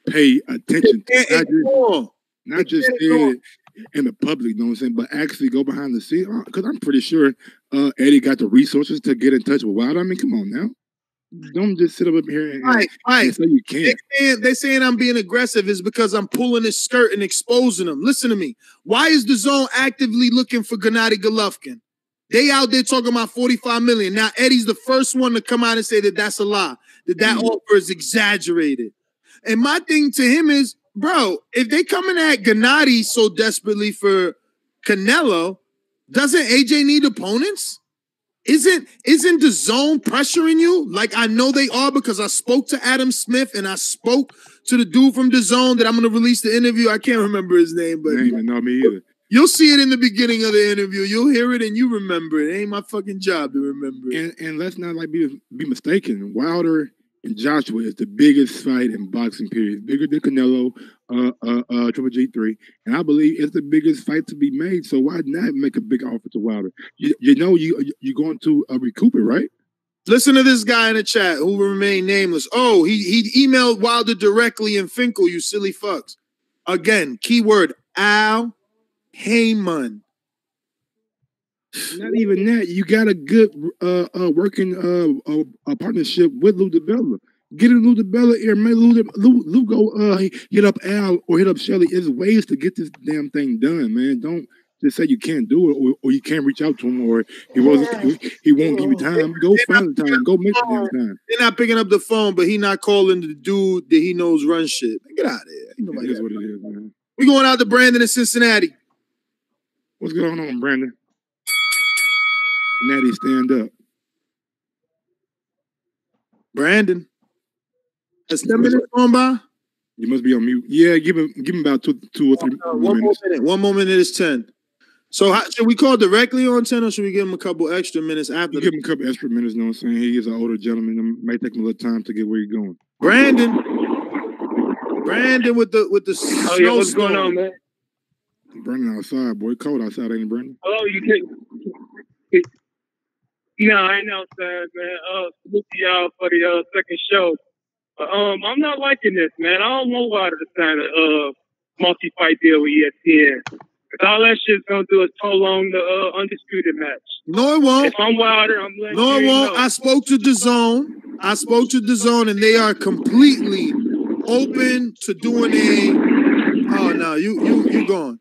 Speaker 9: pay attention to. Not just say it in the public, you know what I'm saying, but actually go behind the scenes. Because I'm pretty sure Eddie got the resources to get in touch with Wilder. I mean, come on now. Don't just sit up here and say you can't.
Speaker 5: They saying I'm being aggressive is because I'm pulling his skirt and exposing him. Listen to me. Why is the Zone actively looking for Gennady Golovkin? They out there talking about 45 million. Now, Eddie's the first one to come out and say that that's a lie, that offer is exaggerated. And my thing to him is, bro, if they coming at Gennady so desperately for Canelo, doesn't AJ need opponents? Isn't the Zone pressuring you? Like, I know they are, because I spoke to Adam Smith and I spoke to the dude from the Zone that I'm going to release the interview. I can't remember his name, but...
Speaker 9: They ain't even know me either.
Speaker 5: You'll see it in the beginning of the interview. You'll hear it and you remember it. It ain't my fucking job to remember it.
Speaker 9: And let's not be mistaken. Wilder and Joshua is the biggest fight in boxing, period. Bigger than Canelo, Triple G3. And I believe it's the biggest fight to be made. So why not make a big offer to Wilder? You're going to recoup it, right?
Speaker 5: Listen to this guy in the chat who will remain nameless. Oh, he emailed Wilder directly in Finkel, you silly fucks. Again, keyword Al Heyman.
Speaker 9: Not even that. You got a good working partnership with Lou DiBella. Getting Lou DiBella here, man. Lou go hit up Al or hit up Shelly. There's ways to get this damn thing done, man. Don't just say you can't do it or you can't reach out to him or he won't give you time. Go find the time. Go make the damn time.
Speaker 5: They're not picking up the phone, but he not calling the dude that he knows run shit. Get out of here.
Speaker 9: It is what it is, man.
Speaker 5: We going out to Brandon in Cincinnati.
Speaker 9: What's going on, Brandon? Natty, stand up.
Speaker 5: Brandon. Has 10 minutes gone by?
Speaker 9: You must be on mute. Yeah, give him about two or three minutes.
Speaker 5: One more minute is 10. So should we call directly on 10 or should we give him a couple extra minutes after?
Speaker 9: Give him a couple extra minutes, you know what I'm saying? He is an older gentleman. It might take him a little time to get where he's going.
Speaker 5: Brandon with the
Speaker 13: what's going on, man?
Speaker 9: Brandon outside, boy. Cold outside, ain't it, Brandon?
Speaker 13: Oh, you can't. I know, sir, man. Salute to y'all for the second show. I'm not liking this, man. I don't know why to sign
Speaker 15: multi-fight deal with ESPN. Because all that shit's gonna do is prolong the undisputed match.
Speaker 1: No, it won't.
Speaker 15: If I'm Wilder, I'm letting
Speaker 1: No, it
Speaker 15: you
Speaker 1: won't.
Speaker 15: know.
Speaker 1: I spoke to DAZN, and they are completely open to doing a. Oh no, you gone.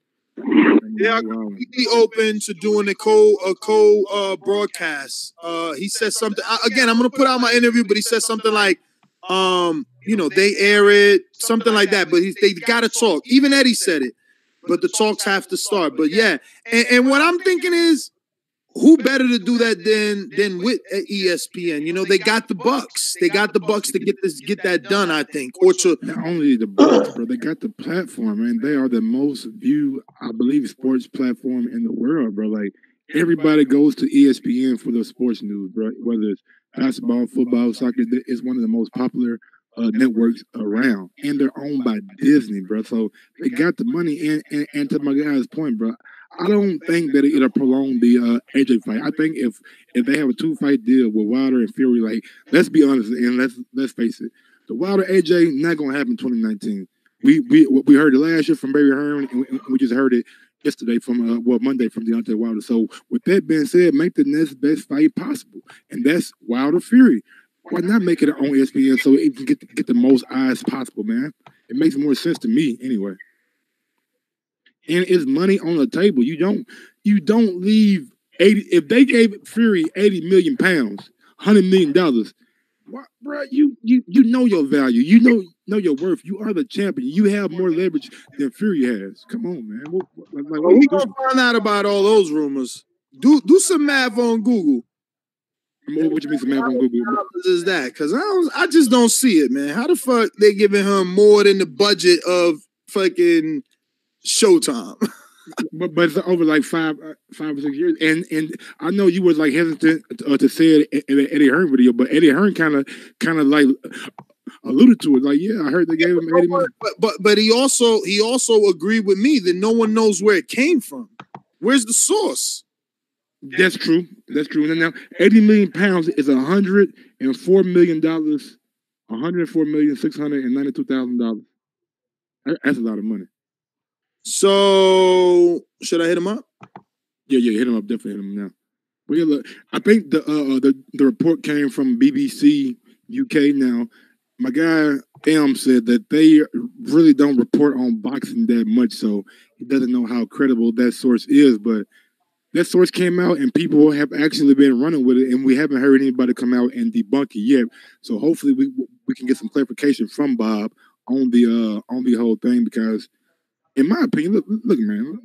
Speaker 1: They are completely open to doing a co broadcast. He said something again. I'm gonna put out my interview, but he said something like, they air it, something like that. But they gotta talk. Even Eddie said it, but the talks have to start. But yeah, and what I'm thinking is, who better to do that than with ESPN? You know, they got the Bucks. They got the Bucks to get that done, I think. Or to
Speaker 9: not only the Bucks, bro, they got the platform, man. They are the most viewed, I believe, sports platform in the world, bro. Like everybody goes to ESPN for the sports news, bro. Whether it's basketball, football, soccer, it's one of the most popular networks around, and they're owned by Disney, bro. So they got the money. And to my guy's point, bro, I don't think that it'll prolong the AJ fight. I think if they have a 2-fight deal with Wilder and Fury, like let's be honest and let's face it, the Wilder AJ not gonna happen in 2019. We heard it last year from Barry Hearn, and we just heard it yesterday from Monday from Deontay Wilder. So with that being said, make the next best fight possible, and that's Wilder Fury. Why not make it on ESPN so it can get the most eyes possible, man? It makes more sense to me anyway. And it's money on the table. You don't leave 80. If they gave Fury 80 million pounds, $100 million, bro, you know your value. You know your worth. You are the champion. You have more leverage than Fury has. Come on, man. What
Speaker 1: we gonna find out about all those rumors. Do some math on Google.
Speaker 9: What you mean some math on Google?
Speaker 1: Is that because I just don't see it, man. How the fuck they giving him more than the budget of fucking Showtime?
Speaker 9: but it's over like 5 or 6 years, and I know you was like hesitant to say it in the Eddie Hearn video, but Eddie Hearn kind of like alluded to it, like, yeah, I heard they gave him 80 million.
Speaker 1: But he also agreed with me that no one knows where it came from. Where's the source?
Speaker 9: That's true. And now 80 million pounds is $104 million, $104,692,000. That's a lot of money.
Speaker 1: So should I hit him up?
Speaker 9: Yeah, hit him up. Definitely hit him now. Well, yeah, look, I think the report came from BBC UK. Now, my guy M said that they really don't report on boxing that much, so he doesn't know how credible that source is. But that source came out, and people have actually been running with it, and we haven't heard anybody come out and debunk it yet. So hopefully, we can get some clarification from Bob on the whole thing, because, in my opinion, look, man,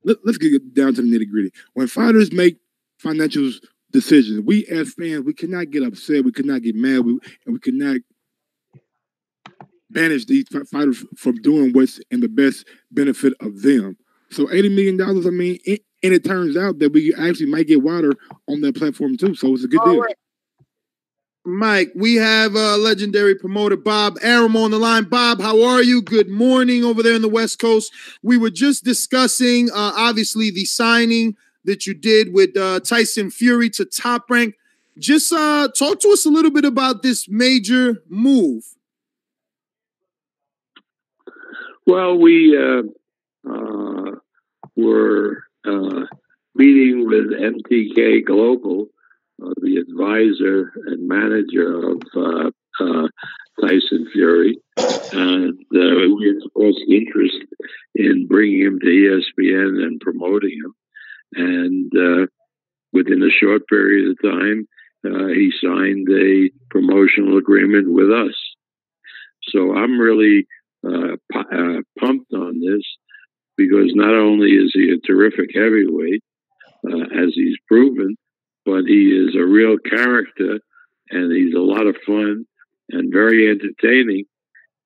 Speaker 9: let's get down to the nitty gritty. When fighters make financial decisions, we as fans, we cannot get upset, we cannot get mad, and we cannot banish these fighters from doing what's in the best benefit of them. So $80 million, I mean, and it turns out that we actually might get Wilder on that platform too. So it's a good deal.
Speaker 1: Right. Mike, we have legendary promoter Bob Arum on the line. Bob, how are you? Good morning over there in the West Coast. We were just discussing, obviously, the signing that you did with Tyson Fury to Top Rank. Just talk to us a little bit about this major move.
Speaker 16: Well, we were meeting with MTK Global, the advisor and manager of Tyson Fury, and we expressed interest in bringing him to ESPN and promoting him. And within a short period of time, he signed a promotional agreement with us. So I'm really pumped on this, because not only is he a terrific heavyweight, as he's proven, but he is a real character, and he's a lot of fun and very entertaining,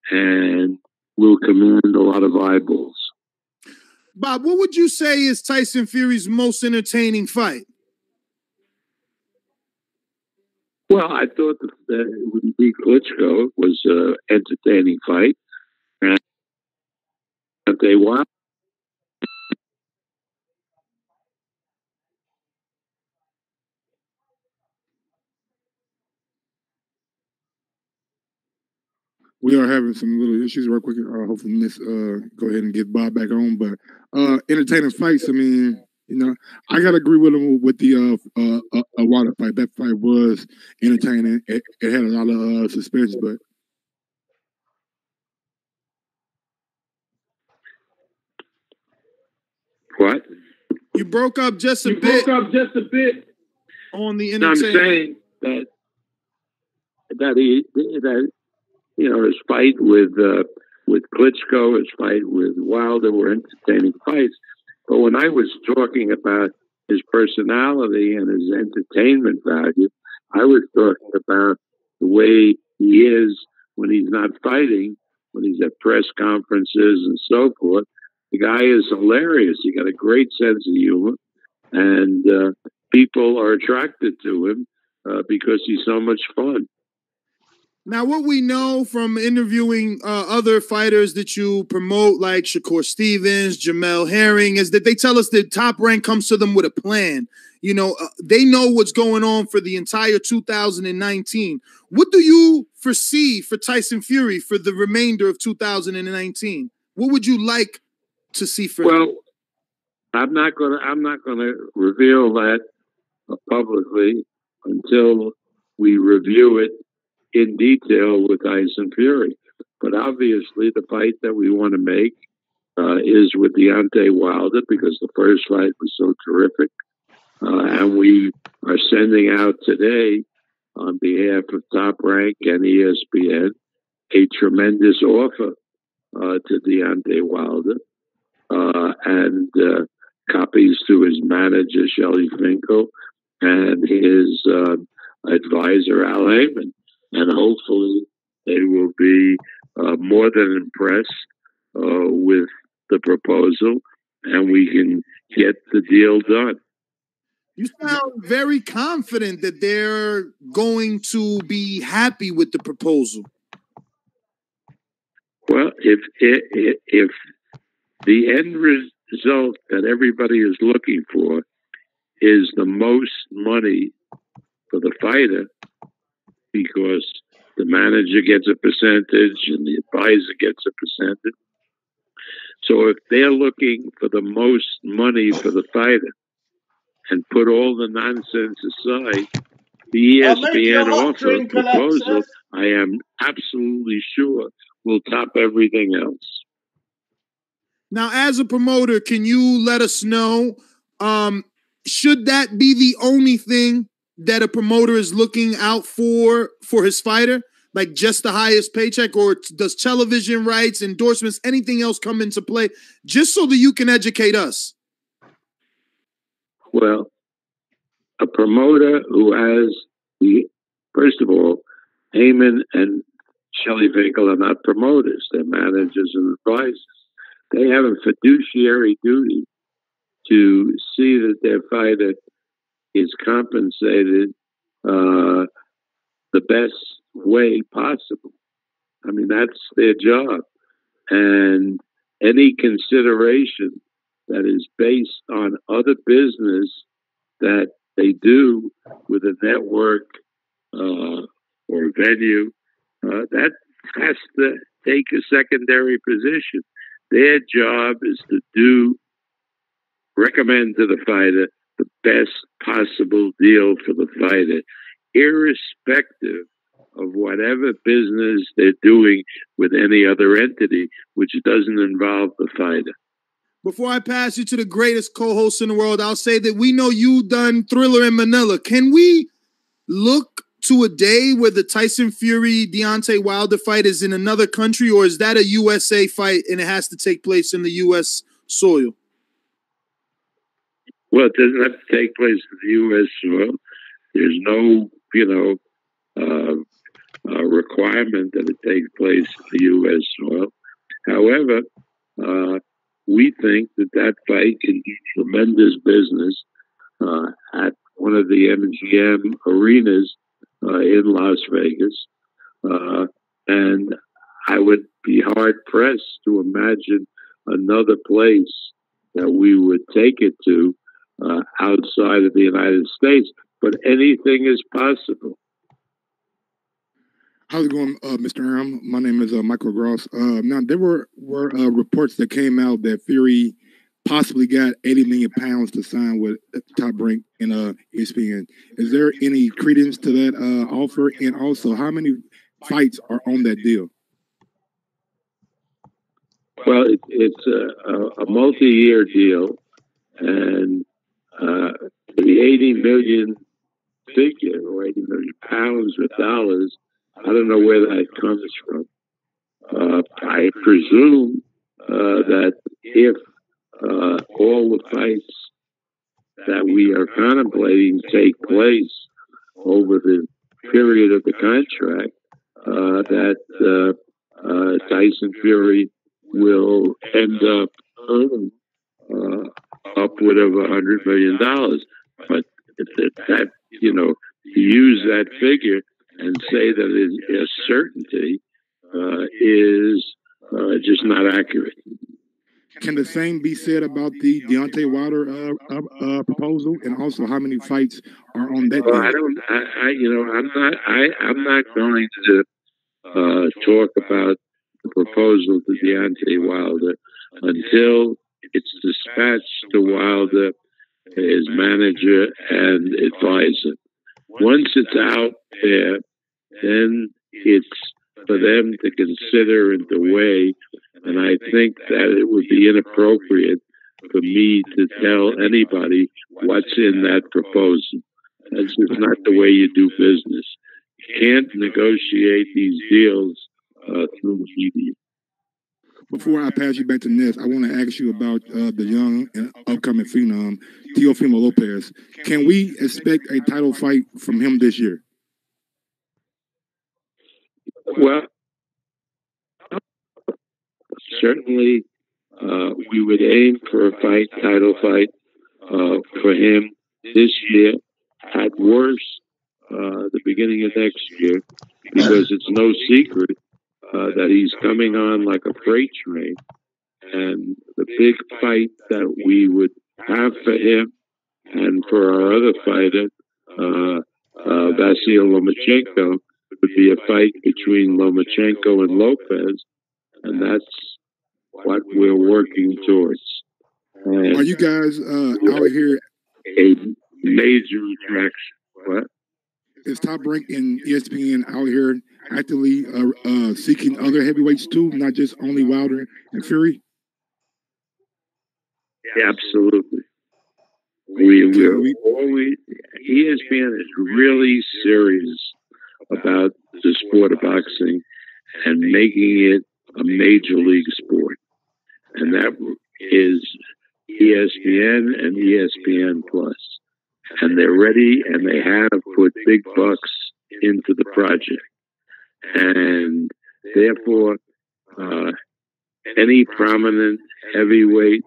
Speaker 16: and will command a lot of eyeballs.
Speaker 1: Bob, what would you say is Tyson Fury's most entertaining fight?
Speaker 16: Well, I thought that with Lee Klitschko was an entertaining fight, and they won.
Speaker 9: We are having some little issues real quick. Hopefully, go ahead and get Bob back on. But entertaining fights. I mean, I gotta agree with him with the water fight. That fight was entertaining. It had a lot of suspense, but
Speaker 16: what?
Speaker 1: You broke up just a bit.
Speaker 15: Broke up just a bit
Speaker 1: on the
Speaker 16: No, I'm
Speaker 1: entertainment.
Speaker 16: saying that his fight with Klitschko, his fight with Wilder were entertaining fights. But when I was talking about his personality and his entertainment value, I was talking about the way he is when he's not fighting, when he's at press conferences and so forth. The guy is hilarious. He got a great sense of humor, and people are attracted to him because he's so much fun.
Speaker 1: Now, what we know from interviewing other fighters that you promote, like Shakur Stevens, Jamel Herring, is that they tell us that Top Rank comes to them with a plan. They know what's going on for the entire 2019. What do you foresee for Tyson Fury for the remainder of 2019? What would you like to see for him?
Speaker 16: Well, I'm not gonna reveal that publicly until we review it in detail with Tyson Fury. But obviously, the fight that we want to make is with Deontay Wilder because the first fight was so terrific. And we are sending out today, on behalf of Top Rank and ESPN, a tremendous offer to Deontay Wilder and copies to his manager, Shelley Finkel, and his advisor, Al Heyman. And hopefully they will be more than impressed with the proposal, and we can get the deal done.
Speaker 1: You sound very confident that they're going to be happy with the proposal.
Speaker 16: Well, if the end result that everybody is looking for is the most money for the fighter, because the manager gets a percentage and the advisor gets a percentage. So if they're looking for the most money for the fighter and put all the nonsense aside, the ESPN offer proposal, I am absolutely sure, will top everything else.
Speaker 1: Now, as a promoter, can you let us know, should that be the only thing that a promoter is looking out for his fighter? Like just the highest paycheck, or does television rights, endorsements, anything else come into play? Just so that you can educate us.
Speaker 16: Well, a promoter who has first of all, Heyman and Shelley Finkel are not promoters. They're managers and advisors. They have a fiduciary duty to see that their fighter is compensated the best way possible. I mean, that's their job. And any consideration that is based on other business that they do with a network or venue, that has to take a secondary position. Their job is to recommend to the fighter the best possible deal for the fighter, irrespective of whatever business they're doing with any other entity, which doesn't involve the fighter.
Speaker 1: Before I pass you to the greatest co-host in the world, I'll say that we know you done Thriller in Manila. Can we look to a day where the Tyson Fury Deontay Wilder fight is in another country, or is that a USA fight and it has to take place in the U.S. soil?
Speaker 16: Well, it doesn't have to take place in the U.S. soil. There's no, requirement that it take place in the U.S. soil. However, we think that fight can do tremendous business at one of the MGM arenas in Las Vegas. And I would be hard-pressed to imagine another place that we would take it to outside of the United States. But anything is possible.
Speaker 9: How's it going, Mr. Aram? My name is Michael Gross. Now, there were reports that came out that Fury possibly got 80 million pounds to sign with Top Rank and ESPN. Is there any credence to that offer? And also, how many fights are on that deal?
Speaker 16: Well, it's a multi-year deal, and the 80 million figure, or 80 million pounds or dollars, I don't know where that comes from. I presume that if all the fights that we are contemplating take place over the period of the contract, that Tyson Fury will end up earning upward of $100 million. But that, to use that figure and say that it is certainty is just not accurate.
Speaker 9: Can the same be said about the Deontay Wilder proposal, and also how many fights are on that deal?
Speaker 16: I'm not going to talk about the proposal to Deontay Wilder until it's dispatched to Wilder, his manager, and advisor. Once it's out there, then it's for them to consider and to weigh, and I think that it would be inappropriate for me to tell anybody what's in that proposal. That's just not the way you do business. You can't negotiate these deals through media.
Speaker 9: Before I pass you back to Ness, I want to ask you about the young and upcoming phenom, Teofimo Lopez. Can we expect a title fight from him this year?
Speaker 16: Well, certainly we would aim for a title fight for him this year, at worst, the beginning of next year, because it's no secret that he's coming on like a freight train. And the big fight that we would have for him and for our other fighter, Vasyl Lomachenko, would be a fight between Lomachenko and Lopez, and that's what we're working towards. And
Speaker 9: are you guys out here?
Speaker 16: A major attraction. What?
Speaker 9: Is Top Rank and ESPN out here actively seeking other heavyweights too, not just only Wilder and Fury?
Speaker 16: Absolutely. We're always, ESPN is really serious about the sport of boxing and making it a major league sport. And that is ESPN and ESPN Plus. And they're ready, and they have put big bucks into the project. And therefore, any prominent heavyweight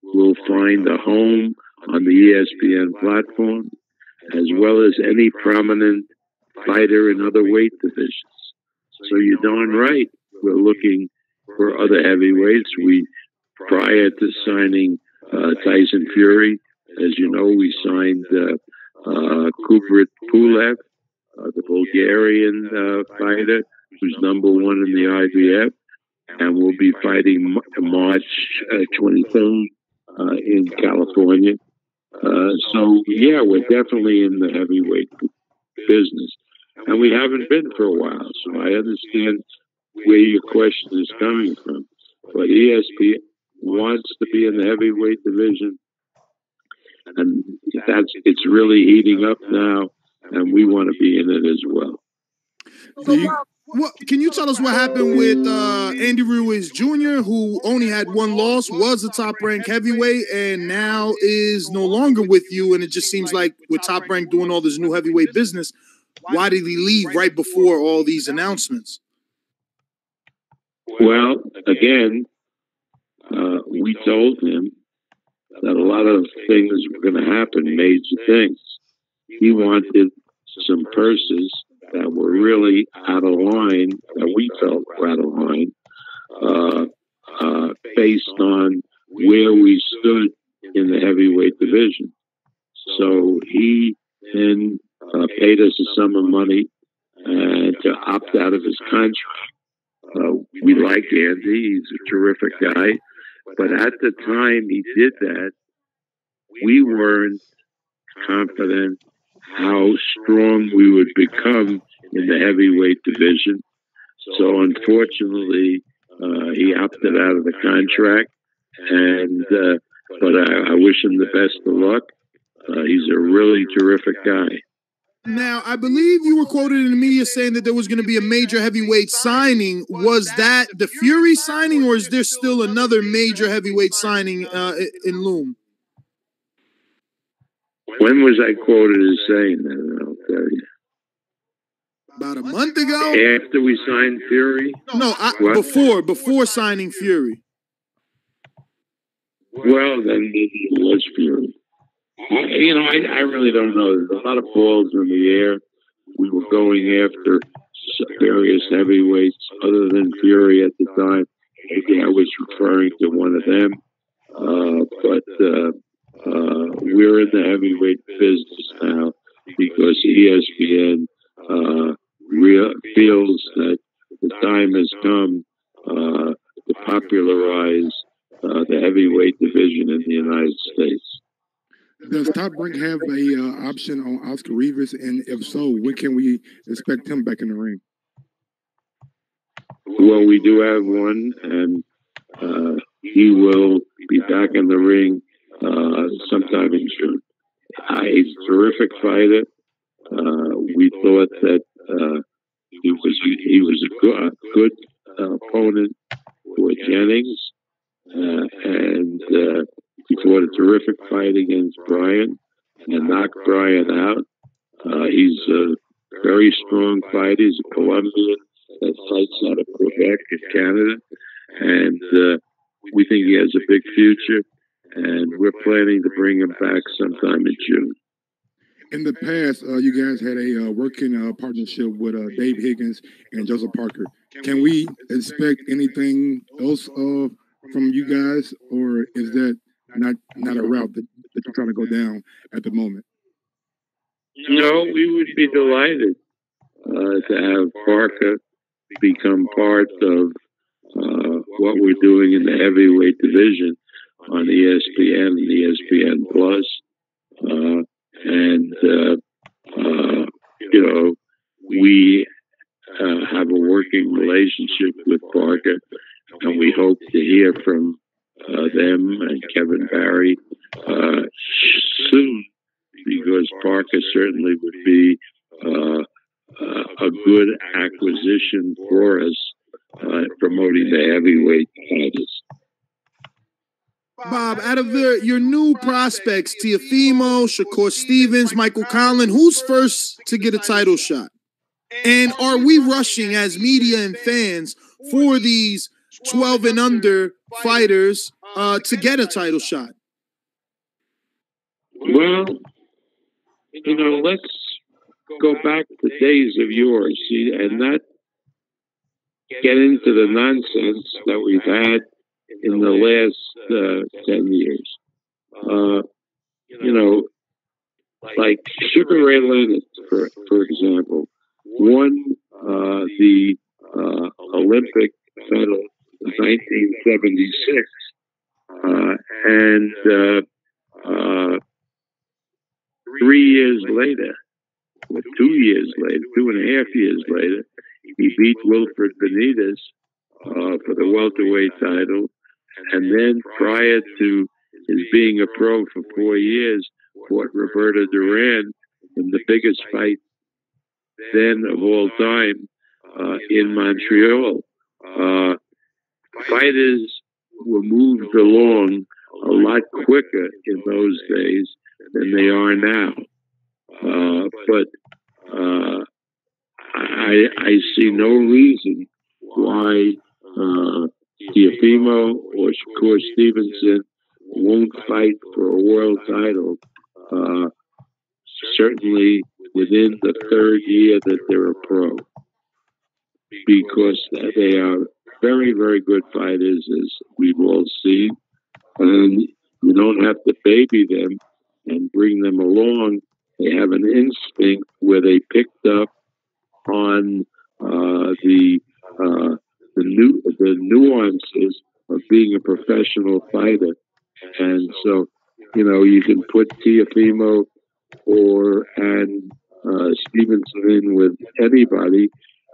Speaker 16: will find a home on the ESPN platform, as well as any prominent fighter in other weight divisions. So you're darn right, we're looking for other heavyweights. Prior to signing Tyson Fury, as you know, we signed Kubrat Pulev, the Bulgarian fighter, who's #1 in the IBF, and will be fighting March 23rd in California. So, yeah, we're definitely in the heavyweight business. And we haven't been for a while, so I understand where your question is coming from. But ESPN wants to be in the heavyweight division, and it's really heating up now, and we want to be in it as well.
Speaker 1: Can you tell us what happened with Andy Ruiz Jr., who only had one loss, was a top-ranked heavyweight, and now is no longer with you? And it just seems like with Top Rank doing all this new heavyweight business, why did he leave right before all these announcements?
Speaker 16: Well, again, we told him that a lot of things were going to happen, major things. He wanted some purses that were really out of line, that we felt were out of line, based on where we stood in the heavyweight division. So he then paid us a sum of money to opt out of contract. We like Andy; he's a terrific guy. But at the time he did that, we weren't confident how strong we would become in the heavyweight division. So unfortunately, he opted out of the contract. And but I wish him the best of luck. He's a really terrific guy.
Speaker 5: Now, I believe you were quoted in the media saying that there was going to be a major heavyweight signing. Was that the Fury signing, or is there still another major heavyweight signing in loom?
Speaker 16: When was I quoted as saying that? I'll tell you.
Speaker 5: About a month ago?
Speaker 16: After we signed Fury?
Speaker 5: No, before signing Fury.
Speaker 16: Well, then maybe it was Fury. I really don't know. There's a lot of balls in the air. We were going after various heavyweights other than Fury at the time. Maybe I was referring to one of them. But we're in the heavyweight business now because ESPN feels that the time has come to popularize the heavyweight division in the United States.
Speaker 9: Does Top Rank have a option on Oscar Rivas? And if so, when can we expect him back in the ring?
Speaker 16: Well, we do have one, and he will be back in the ring sometime in June. He's a terrific fighter. We thought that he was a good opponent for Jennings, and he fought a terrific fight against Bryan and knocked Bryan out. He's a very strong fighter. He's a Colombian that fights out of Quebec in Canada, and we think he has a big future, and we're planning to bring him back sometime in June.
Speaker 9: In the past, you guys had a working partnership with Dave Higgins and Joseph Parker. Can we expect anything else from you guys, or is that not a route that you're trying to go down at the moment?
Speaker 16: No, we would be delighted to have Parker become part of what we're doing in the heavyweight division on ESPN and ESPN Plus. We have a working relationship with Parker, and we hope to hear from them and Kevin Barry soon, because Parker certainly would be a good acquisition for us promoting the heavyweight fighters.
Speaker 5: Bob, out of your new prospects, Teofimo, Shakur Stevens, Michael Conlan, who's first to get a title shot? And are we rushing as media and fans for these 12 and under fighters to get a title shot?
Speaker 16: Well, let's go back to days of yore, and not get into the nonsense that we've had in the last 10 years. Like Sugar Ray Leonard, for example, won the Olympic medal in 1976, and 3 years later, or 2 years later, 2.5 years later, he beat Wilfred Benitez for the welterweight title, and then prior to his being a pro for 4 years, fought Roberto Duran in the biggest fight then of all time in Montreal. Fighters were moved along a lot quicker in those days than they are now. But I see no reason why Teofimo or Shakur Stevenson won't fight for a world title, certainly within the third year that they're a pro, because they are very, very good fighters, as we've all seen, and you don't have to baby them and bring them along. They have an instinct where they picked up on the nuances of being a professional fighter. And so, you know, you can put Teofimo and Stevenson in with anybody.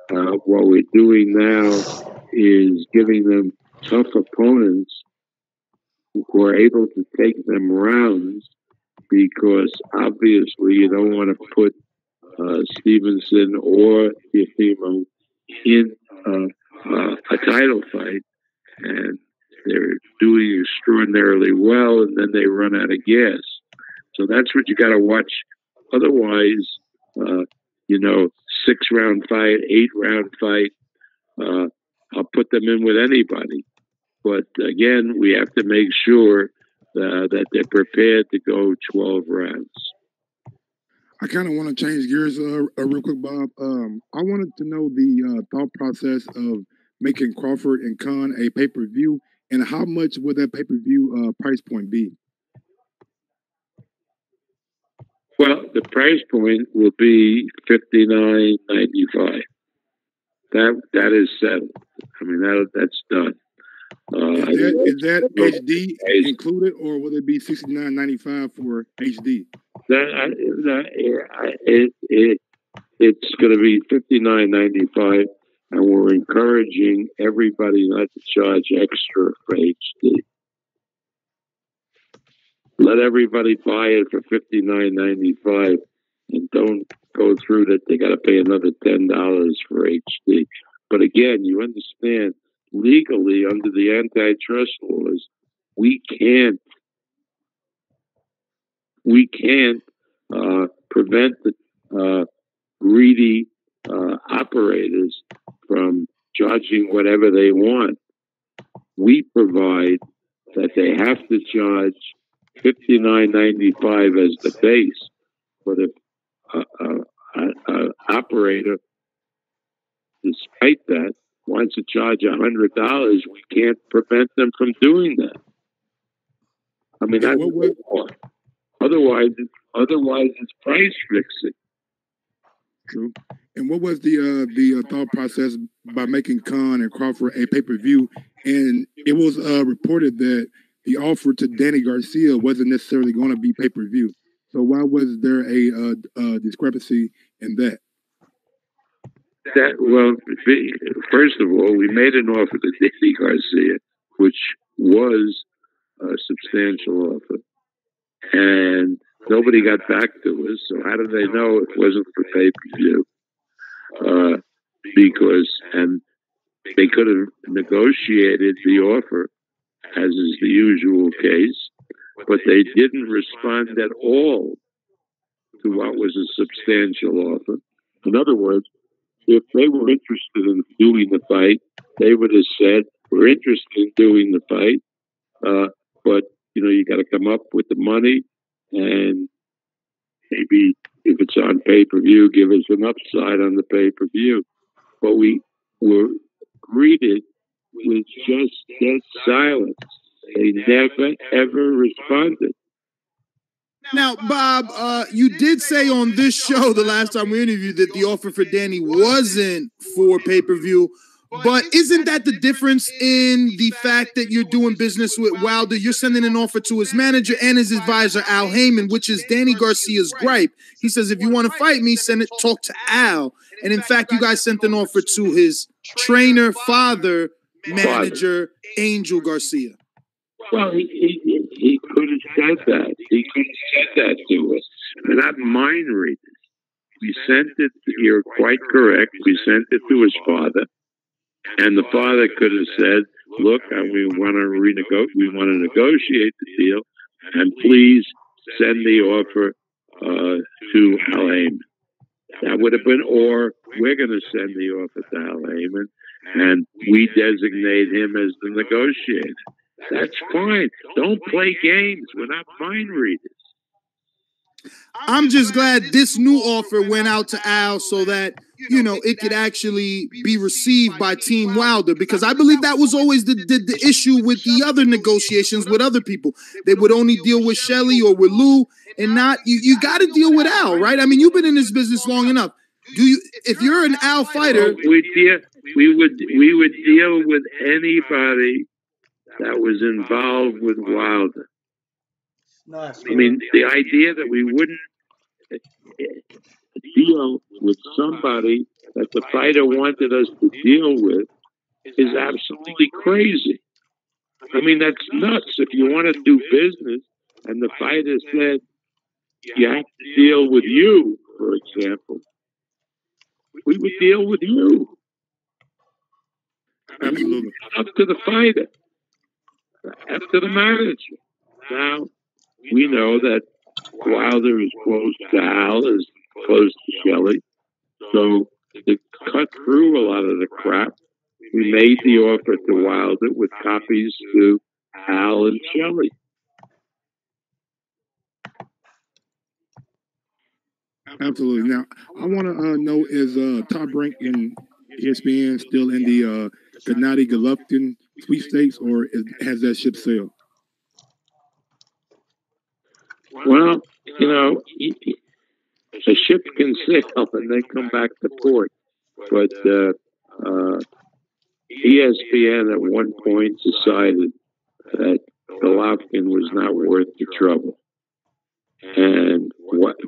Speaker 16: What we're doing now is giving them tough opponents who are able to take them rounds, because obviously you don't want to put Stevenson or Teofimo in a title fight, and they're doing extraordinarily well, and then they run out of gas. So that's what you got to watch. Otherwise, you know, 6-round fight, 8-round fight, I'll put them in with anybody. But again, we have to make sure that they're prepared to go 12 rounds.
Speaker 9: I kind of want to change gears real quick, Bob. I wanted to know the thought process of making Crawford and Khan a pay-per-view, and how much would that pay-per-view price point be?
Speaker 16: Well, the price point will be $59.95. That is settled. I mean, that's done.
Speaker 9: Is that HD included, or will it be $69.95 for HD?
Speaker 16: It's going to be $59.95, and we're encouraging everybody not to charge extra for HD. Let everybody buy it for $59.95, and don't go through that they got to pay another $10 for HD. But again, you understand, legally under the antitrust laws, we can't prevent the greedy operators from charging whatever they want. We provide that they have to charge $59.95 as the base, but if an operator, despite that, wants to charge $100, we can't prevent them from doing that. I mean, that's otherwise it's price fixing.
Speaker 9: True. And what was the thought process by making Khan and Crawford a pay-per-view? And it was reported that the offer to Danny Garcia wasn't necessarily going to be pay-per-view. So why was there a discrepancy in that?
Speaker 16: Well, first of all, we made an offer to Danny Garcia, which was a substantial offer, and nobody got back to us. So how did they know it wasn't for pay-per-view? And they could have negotiated the offer, as is the usual case, but they didn't respond at all to what was a substantial offer. In other words, if they were interested in doing the fight, they would have said, we're interested in doing the fight, but, you know, you got to come up with the money, and maybe if it's on pay-per-view, give us an upside on the pay-per-view. But we were greeted with just dead silence. They never, ever responded.
Speaker 1: Now, Bob, you did say on this show the last time we interviewed that the offer for Danny wasn't for pay-per-view, but isn't that the difference in the fact that you're doing business with Wilder? You're sending an offer to his manager and his advisor, Al Heyman, which is Danny Garcia's gripe. He says, if you want to fight me, talk to Al. And in fact, you guys sent an offer to his trainer, father, manager, Angel Garcia.
Speaker 16: Well, he could have said that. He could have said that to us. They're not mind readers. We sent it, you're quite correct, we sent it to his father. And the father could have said, look, we want to negotiate the deal, and please send the offer to Al Heyman. That would have been, or we're going to send the offer to Al Heyman, and we designate him as the negotiator. That's fine. Don't play games. We're not mind readers.
Speaker 1: I'm just glad this new offer went out to Al so that, you know, it could actually be received by Team Wilder, because I believe that was always the issue with the other negotiations with other people. They would only deal with Shelley or with Lou, and not, you got to deal with Al, right? I mean, you've been in this business long enough.
Speaker 5: Do you? If you're an Al fighter,
Speaker 16: we would deal with anybody that was involved with Wilder. I mean, the idea that we wouldn't deal with somebody that the fighter wanted us to deal with is absolutely crazy. I mean, that's nuts. If you want to do business and the fighter said, you have to deal with you, for example, we would deal with you.
Speaker 9: Absolutely.
Speaker 16: Up to the fighter, up to the manager. Now, we know that Wilder is close to Al, is close to Shelley. So to cut through a lot of the crap, we made the offer to Wilder with copies to Al and Shelley.
Speaker 9: Absolutely. Now, I want to know, is Top Rank and ESPN still in the Gennady Golovkin sweepstakes, or has that ship sailed?
Speaker 16: Well, you know, a ship can sail and they come back to port. But ESPN at one point decided that Golovkin was not worth the trouble. And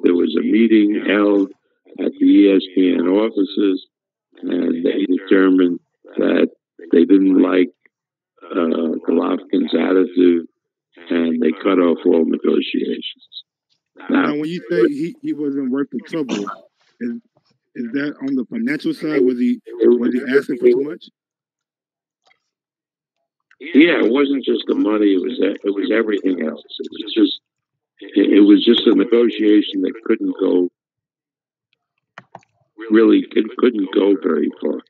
Speaker 16: there was a meeting held at the ESPN offices, and they determined that they didn't like Golovkin's attitude, and they cut off all negotiations.
Speaker 9: Now, when you say he wasn't worth the trouble, is that on the financial side? Was he asking for too much?
Speaker 16: Yeah, it wasn't just the money; it was everything else. It was just a negotiation that couldn't go very far.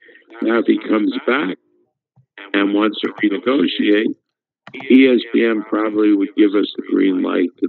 Speaker 16: Now, if he comes back and wants to renegotiate, ESPN probably would give us the green light to